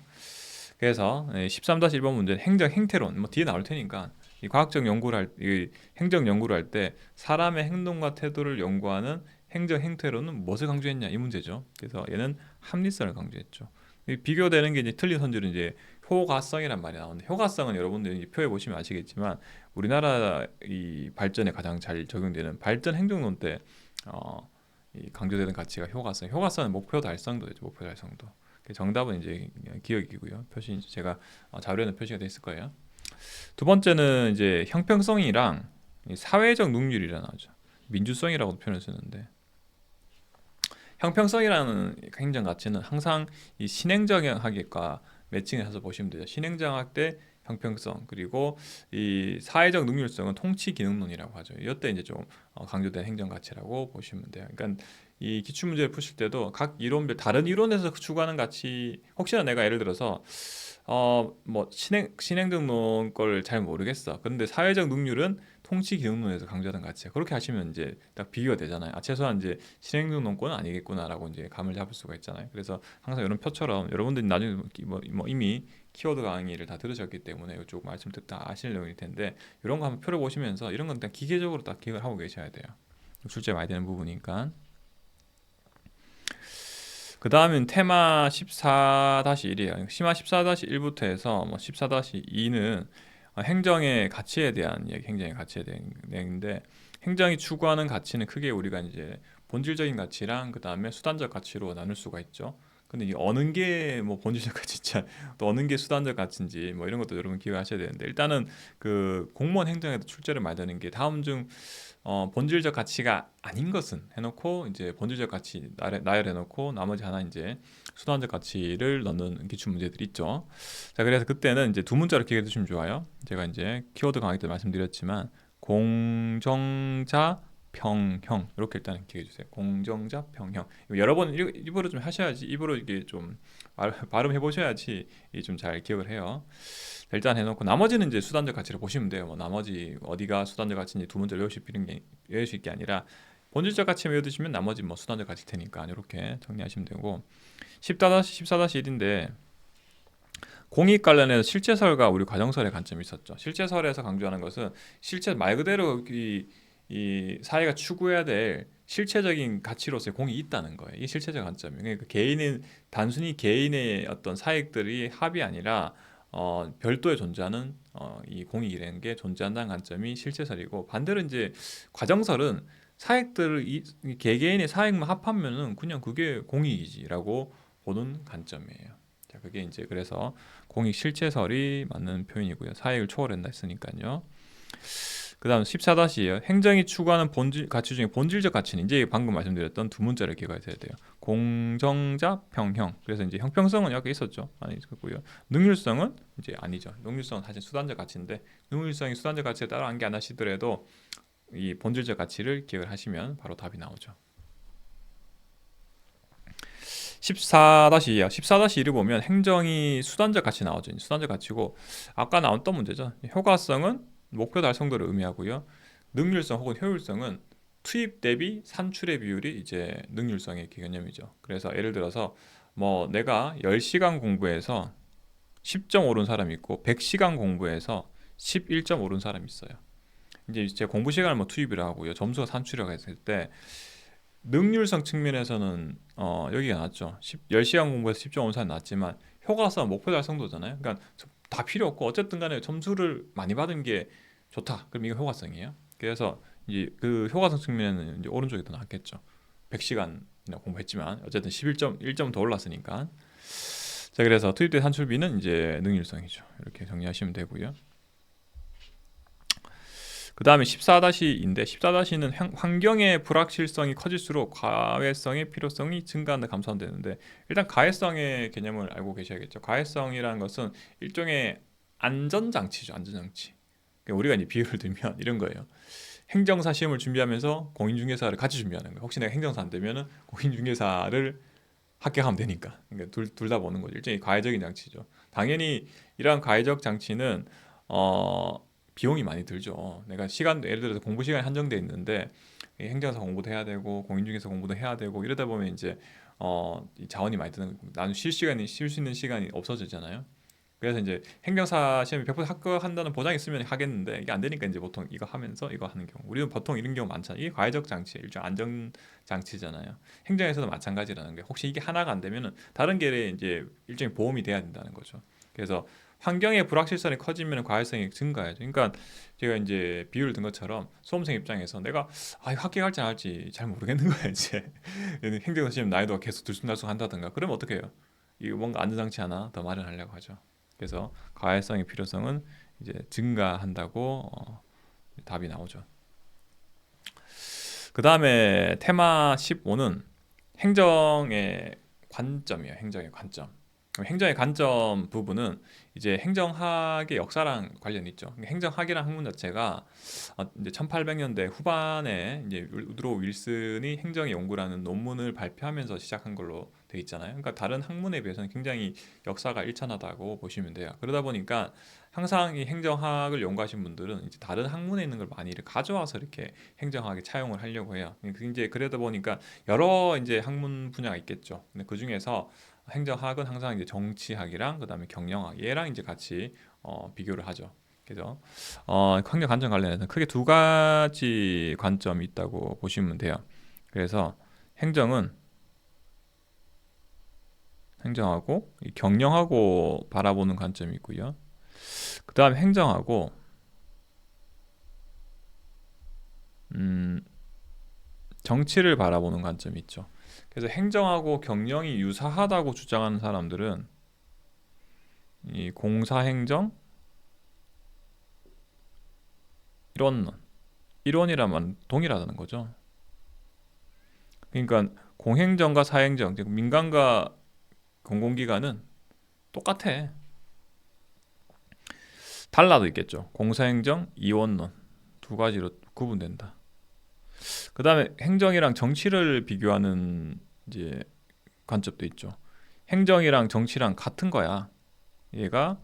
그래서 13-1번 문제는 행정 행태론, 뭐 뒤에 나올 테니까 이 과학적 연구를 이 행정 연구를 할 때 사람의 행동과 태도를 연구하는 행정 행태론은 무엇을 강조했냐, 이 문제죠. 그래서 얘는 합리성을 강조했죠. 비교되는 게 이제 틀린 선지는 이제 효과성이란 말이 나오는데, 효과성은 여러분들이 표에 보시면 아시겠지만 우리나라 이 발전에 가장 잘 적용되는 발전 행정론 때 이 강조되는 가치가 효과성. 효과성은 목표 달성도죠. 목표 달성도. 정답은 이제 기억이고요. 표시 제가 자료에는 표시가 돼 있을 거예요. 두 번째는 이제 형평성이랑 사회적 능률이라 나오죠. 민주성이라고 표현을 쓰는데, 형평성이라는 행정 가치는 항상 이 신행정학과 매칭을 해서 보시면 되죠. 신행정학 때 형평성, 그리고 이 사회적 능률성은 통치 기능론이라고 하죠. 이때 이제 좀 강조된 행정 가치라고 보시면 돼요. 그러니까 이 기출 문제를 푸실 때도 각 이론별 다른 이론에서 추구하는 가치, 혹시나 내가 예를 들어서 뭐 신행정론 걸 잘 모르겠어. 그런데 사회적 능률은 통치 기능론에서 강조하는 가치야. 그렇게 하시면 이제 딱 비교가 되잖아요. 최소한 이제 신행정론권은 아니겠구나라고 이제 감을 잡을 수가 있잖아요. 그래서 항상 이런 표처럼 여러분들이 나중에 뭐 이미 키워드 강의를 다 들으셨기 때문에 이쪽 말씀 듣다 아실 내용일 텐데, 이런 거 한번 표를 보시면서 이런 건 딱 기계적으로 딱 기억을 하고 계셔야 돼요. 출제 많이 되는 부분이니까. 그 다음은 테마 14-1이에요. 심화 14-1부터 해서 뭐 14-2는 행정의 가치에 대한 얘기, 행정의 가치에 대한 내용인데, 행정이 추구하는 가치는 크게 우리가 이제 본질적인 가치랑 그 다음에 수단적 가치로 나눌 수가 있죠. 근데 이 어느 게 뭐 본질적 가치인지 또 어느 게 수단적 가치인지 뭐 이런 것도 여러분 기억하셔야 되는데, 일단은 그 공무원 행정에도 출제를 많이 되는 게 다음 중 본질적 가치가 아닌 것은 해놓고 이제 본질적 가치 나열해놓고 나머지 하나 이제 수단적 가치를 넣는 기출 문제들이 있죠. 자, 그래서 그때는 이제 두 문자로 기억해 두시면 좋아요. 제가 이제 키워드 강의 때 말씀드렸지만 공정자 평형, 이렇게 일단 기억해 주세요. 공정자 평형. 여러 번 입으로 좀 하셔야지, 입으로 이게 좀 발음해 보셔야지 좀 잘 기억을 해요. 일단 해놓고 나머지는 이제 수단적 가치를 보시면 돼요. 뭐 나머지 어디가 수단적 가치인지 두 문제 외우실 게 아니라 본질적 가치 외워두시면 나머지 뭐 수단적 가치일 테니까 이렇게 정리하시면 되고, 14-1인데 공익 관련해서 실제설과 우리 과정설의 관점이 있었죠. 실제설에서 강조하는 것은 실제 말 그대로 이 사회가 추구해야 될 실체적인 가치로서의 공이 있다는 거예요. 이게 실체적 관점이에요. 그러니까 개인은 단순히 개인의 어떤 사익들이 합이 아니라 별도의 존재하는 이 공익이라는 게 존재한다는 관점이 실체설이고, 반대로 이제 과정설은 사익들을 이 개개인의 사익만 합하면은 그냥 그게 공익이지라고 보는 관점이에요. 자, 그게 이제 그래서 공익 실체설이 맞는 표현이고요. 사익을 초월한다 했으니까요. 그 다음 14-2에요. 행정이 추구하는 본질 가치 중에 본질적 가치는 이제 방금 말씀드렸던 두 문자를 기억하셔야 돼요. 공정자, 평형. 그래서 이제 형평성은 여기 있었죠. 아니 있었고요. 능률성은 이제 아니죠. 능률성은 사실 수단적 가치인데 능률성이 수단적 가치에 따라 암기 안 하시더라도 이 본질적 가치를 기억을 하시면 바로 답이 나오죠. 14-2야. 14-1을 보면 행정이 수단적 가치 나오죠. 수단적 가치고 아까 나왔던 문제죠. 효과성은 목표 달성도를 의미하고요. 능률성 혹은 효율성은 투입 대비 산출의 비율이 이제 능률성의 개념이죠. 그래서 예를 들어서 뭐 내가 10시간 공부해서 10점 오른 사람이 있고 100시간 공부해서 11점 오른 사람이 있어요. 이제 공부 시간을 뭐 투입을 하고요. 점수가 산출이라고 했을 때 능률성 측면에서는 여기가 낫죠. 10시간 공부해서 10점 오른 사람이 낫지만 효과성 목표 달성도잖아요. 그러니까 다 필요 없고 어쨌든 간에 점수를 많이 받은 게 좋다. 그럼 이거 효과성이에요. 그래서 이제 그 효과성 측면에는 이제 오른쪽이 더 낫겠죠. 100시간이나 공부했지만 어쨌든 11점 1점 더 올랐으니까. 자, 그래서 투입된 산출비는 이제 능률성이죠. 이렇게 정리하시면 되고요. 그 다음에 14-2인데 14-는 환경의 불확실성이 커질수록 가해성의 필요성이 증가한다 감소한다는데 일단 가해성의 개념을 알고 계셔야겠죠. 가해성이라는 것은 일종의 안전장치죠. 안전장치. 그러니까 우리가 이제 비유를 들면 이런 거예요. 행정사 시험을 준비하면서 공인중개사를 같이 준비하는 거예요. 혹시 내가 행정사 안 되면은 공인중개사를 합격하면 되니까. 그러니까 둘 다 보는 거죠. 일종의 가해적인 장치죠. 당연히 이러한 가해적 장치는 비용이 많이 들죠. 내가 시간 예를 들어서 공부 시간이 한정돼 있는데 행정사 공부도 해야 되고 공인중개사 공부도 해야 되고 이러다 보면 이제 이 자원이 많이 드는 나는 쉴 수 있는 시간이 없어지잖아요. 그래서 이제 행정사 시험에 100% 합격한다는 보장이 있으면 하겠는데 이게 안 되니까 이제 보통 이거 하면서 이거 하는 경우 우리는 보통 이런 경우 많잖아요. 이게 가해적 장치, 일종 안전 장치잖아요. 행정에서도 마찬가지라는 게 혹시 이게 하나가 안 되면은 다른 게 이제 일종의 보험이 돼야 된다는 거죠. 그래서 환경의 불확실성이 커지면 과외성이 증가하죠. 그러니까 제가 이제 비유를 든 것처럼 수험생 입장에서 내가 합격할지 안 할지 잘 모르겠는 거야 이제 행정사 시험 난이도가 계속 들쑥날쑥 한다든가 그러면 어떻게 해요? 이거 뭔가 안전장치 하나 더 마련하려고 하죠. 그래서 가해성의 필요성은 이제 증가한다고 답이 나오죠. 그 다음에 테마 15는 행정의 관점이에요. 행정의 관점. 행정의 관점 부분은 이제 행정학의 역사랑 관련이 있죠. 행정학이라는 학문 자체가 이제 1800년대 후반에 이제 우드로 윌슨이 행정의 연구라는 논문을 발표하면서 시작한 걸로 돼 있잖아요. 그러니까 다른 학문에 비해서는 굉장히 역사가 일천하다고 보시면 돼요. 그러다 보니까 항상 이 행정학을 연구하신 분들은 이제 다른 학문에 있는 걸 많이 가져와서 이렇게 행정학에 차용을 하려고 해요. 이제 그러다 보니까 여러 이제 학문 분야가 있겠죠. 근데 그 중에서 행정학은 항상 이제 정치학이랑 그다음에 경영학 얘랑 이제 같이 비교를 하죠. 그래서 환경 관점 관련해서 크게 두 가지 관점이 있다고 보시면 돼요. 그래서 행정하고 경영하고 바라보는 관점이 있고요. 그다음에 행정하고 정치를 바라보는 관점이 있죠. 그래서 행정하고 경영이 유사하다고 주장하는 사람들은 이 공사행정 이론론, 이론이라면 동일하다는 거죠. 그러니까 공행정과 사행정, 즉 민간과 공공기관은 똑같아. 달라도 있겠죠. 공사행정, 이원론 두 가지로 구분된다. 그 다음에 행정이랑 정치를 비교하는 이제 관점도 있죠. 행정이랑 정치랑 같은 거야. 얘가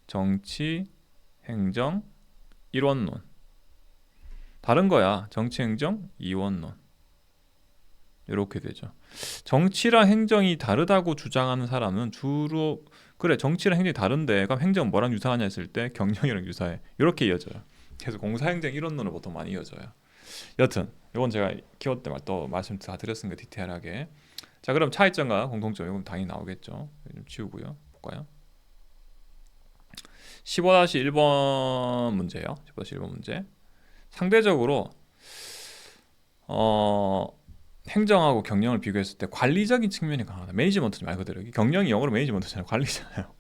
정치, 행정, 일원론. 다른 거야. 정치, 행정, 이원론. 이렇게 되죠. 정치랑 행정이 다르다고 주장하는 사람은 주로 그래 정치랑 행정이 다른데 그럼 행정은 뭐랑 유사하냐 했을 때 경영이랑 유사해. 이렇게 이어져요. 그래서 공사행정 이론론을 보통 많이 이어져요. 여튼 이건 제가 키워드 때 또 말씀 다 드렸으니까 디테일하게. 자, 그럼 차이점과 공통점 이건 당연히 나오겠죠. 좀 치우고요. 볼까요? 15-1번 문제예요. 15-1번 문제. 상대적으로 행정하고 경영을 비교했을 때 관리적인 측면이 강하다. 매니지먼트 말 그대로. 경영이 영어로 매니지먼트잖아요. 관리잖아요.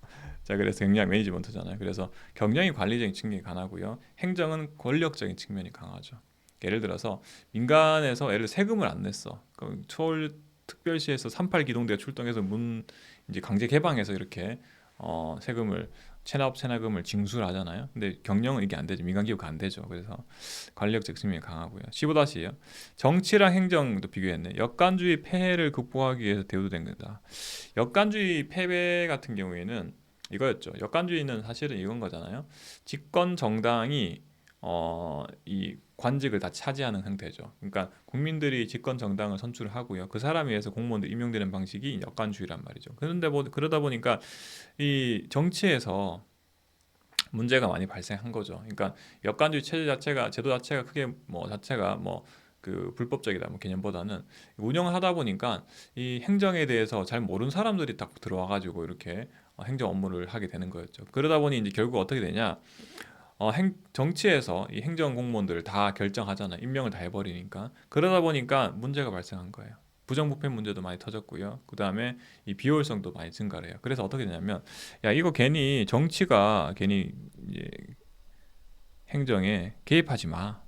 자, 그래서 경영 매니지먼트잖아요. 그래서 경영이 관리적인 측면이 강하고요. 행정은 권력적인 측면이 강하죠. 예를 들어서 민간에서 예를 세금을 안 냈어. 그럼 서울 특별시에서 38 기동대가 출동해서 문 이제 강제 개방해서 이렇게 세금을 체납금을 징수를 하잖아요. 근데 경영은 이게 안 되죠. 민간 기업가 안 되죠. 그래서 관력적 측면이 강하고요. 15-요. 정치랑 행정도 비교했네. 역관주의 폐해를 극복하기 위해서 대우된 거다. 역관주의 패배 같은 경우에는 이거였죠. 역관주의는 사실은 이건 거잖아요. 집권 정당이 이 관직을 다 차지하는 형태죠. 그러니까 국민들이 집권 정당을 선출을 하고요. 그 사람에 의해서 공무원들 임용되는 방식이 역관주의란 말이죠. 그런데 그러다 보니까 이 정치에서 문제가 많이 발생한 거죠. 그러니까 역관주의 체제 자체가 제도 자체가 크게 뭐 자체가 뭐 그 불법적이다 뭐 개념보다는 운영을 하다 보니까 이 행정에 대해서 잘 모르는 사람들이 딱 들어와 가지고 이렇게 행정 업무를 하게 되는 거였죠. 그러다 보니 이제 결국 어떻게 되냐? 정치에서 이 행정 공무원들을 다 결정하잖아요. 임명을 다 해버리니까. 그러다 보니까 문제가 발생한 거예요. 부정부패 문제도 많이 터졌고요. 그 다음에 이 비효율성도 많이 증가를 해요. 그래서 어떻게 되냐면, 야, 이거 괜히 정치가 괜히 이제 행정에 개입하지 마.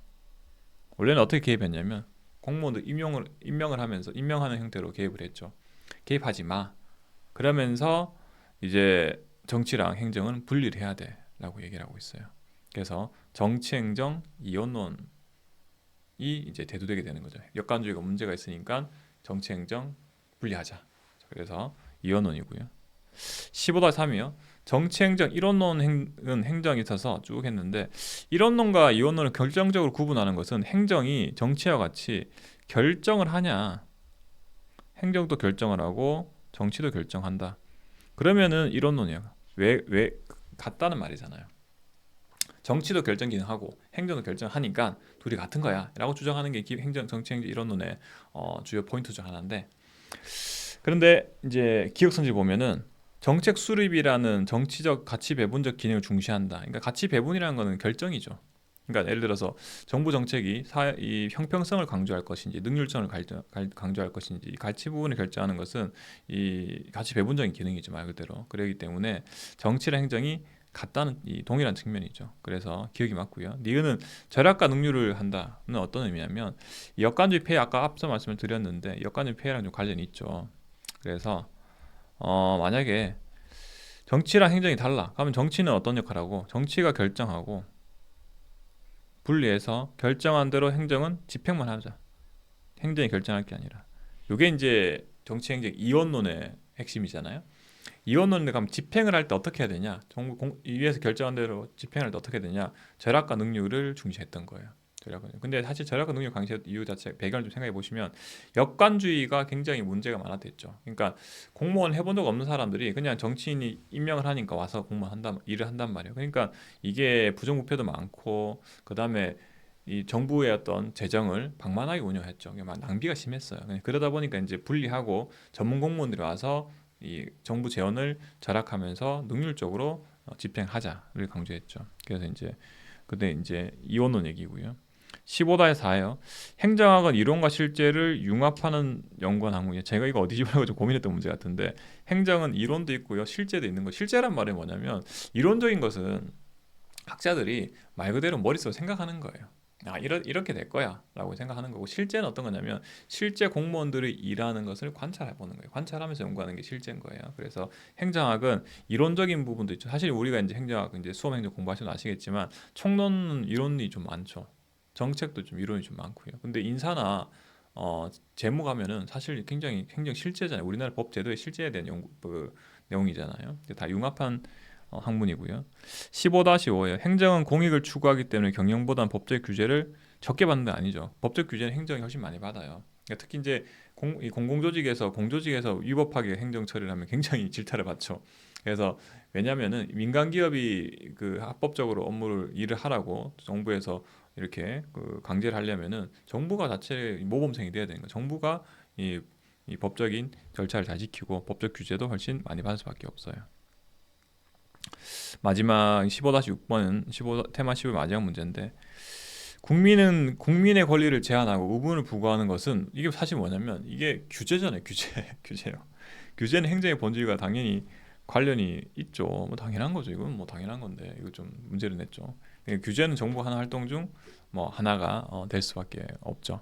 원래는 어떻게 개입했냐면, 공무원들 임명을 하면서 임명하는 형태로 개입을 했죠. 개입하지 마. 그러면서 이제 정치랑 행정은 분리를 해야 돼라고 얘기를 하고 있어요. 그래서 정치, 행정, 이원론이 이제 대두되게 되는 거죠. 역관주의가 문제가 있으니까 정치, 행정 분리하자. 그래서 이원론이고요. 15-3이요. 정치, 행정, 이원론은 행정에 있어서 쭉 했는데 이원론과 이원론을 결정적으로 구분하는 것은 행정이 정치와 같이 결정을 하냐, 행정도 결정을 하고 정치도 결정한다. 그러면은 이원론이야. 왜 같다는 말이잖아요. 정치도 결정 기능하고 행정도 결정하니까 둘이 같은 거야 라고 주장하는 게 정치, 행정 이론론의 주요 포인트 중 하나인데, 그런데 이제 기억선지 보면은 정책 수립이라는 정치적 가치 배분적 기능을 중시한다. 그러니까 가치 배분이라는 거는 결정이죠. 그러니까 예를 들어서 정부 정책이 이 형평성을 강조할 것인지 능률성을 강조할 것인지 이 가치 부분을 결정하는 것은 이 가치 배분적인 기능이죠, 말 그대로. 그렇기 때문에 정치랑 행정이 같다는 이 동일한 측면이죠. 그래서 기억이 맞고요. 니은은 절약과 능률을 한다는 어떤 의미냐면 역관주의 폐해, 아까 앞서 말씀을 드렸는데 역관주의 폐해랑 좀 관련이 있죠. 그래서 만약에 정치랑 행정이 달라. 그러면 정치는 어떤 역할을 하고 정치가 결정하고 분리해서 결정한 대로 행정은 집행만 하자. 행정이 결정할 게 아니라. 이게 이제 정치 행정 이원론의 핵심이잖아요. 이원론에 가면 집행을 할 때 어떻게 해야 되냐? 위에서 결정한 대로 집행을 할 때 어떻게 해야 되냐? 절약과 능률을 중시했던 거예요. 근데 사실 절약과 능률 강시 이유 자체 배경을 좀 생각해 보시면 역관주의가 굉장히 문제가 많았댔죠. 그러니까 공무원 해본 적 없는 사람들이 그냥 정치인이 임명을 하니까 와서 일을 한단 말이에요. 그러니까 이게 부정부패도 많고 그 다음에 이 정부의 어떤 재정을 방만하게 운영했죠. 막 낭비가 심했어요. 그러다 보니까 이제 분리하고 전문 공무원들이 와서 이 정부 재원을 절약하면서 능률적으로 집행하자를 강조했죠. 그래서 이제 그때 이제 이원론 얘기고요. 15-4예요. 행정학은 이론과 실제를 융합하는 연구원 학문이에요. 제가 이거 어디 집어넣고 좀 고민했던 문제 같은데 행정은 이론도 있고요. 실제도 있는 거. 실제란 말이 뭐냐면 이론적인 것은 학자들이 말 그대로 머릿속으로 생각하는 거예요. 이렇게 될 거야 라고 생각하는 거고, 실제는 어떤 거냐면 실제 공무원들이 일하는 것을 관찰해 보는 거예요. 관찰하면서 연구하는 게 실제인 거예요. 그래서 행정학은 이론적인 부분도 있죠. 사실 우리가 이제 행정학 이제 수험 행정 공부하시면 아시겠지만 총론은 이론이 좀 많죠. 정책도 좀 이론이 좀 많고요. 근데 인사나 재무 가면은 사실 굉장히 행정 실제잖아요. 우리나라 법 제도의 실제에 대한 내용이잖아요. 다 융합한 학문이고요. 15-5예요. 행정은 공익을 추구하기 때문에 경영보다는 법적 규제를 적게 받는 게 아니죠. 법적 규제는 행정이 훨씬 많이 받아요. 그러니까 특히 이제 이 공조직에서 위법하게 행정 처리를 하면 굉장히 질타를 받죠. 그래서 왜냐면은 민간 기업이 그 합법적으로 일을 하라고 정부에서 이렇게 그 강제를 하려면은 정부가 자체 모범생이 돼야 되는 거예요. 정부가 이 법적인 절차를 잘 지키고 법적 규제도 훨씬 많이 받을 수밖에 없어요. 마지막 15-6번은 테마 15의 마지막 문제인데, 국민은 국민의 권리를 제한하고 의무를 부과하는 것은 이게 사실 뭐냐면 이게 규제잖아요. 규제예요. 규제는 행정의 본질과 당연히 관련이 있죠. 뭐 당연한 거죠. 이건 뭐 당연한 건데 이거 좀 문제를 냈죠. 규제는 정부 하나 활동 중 뭐 하나가 될 수밖에 없죠.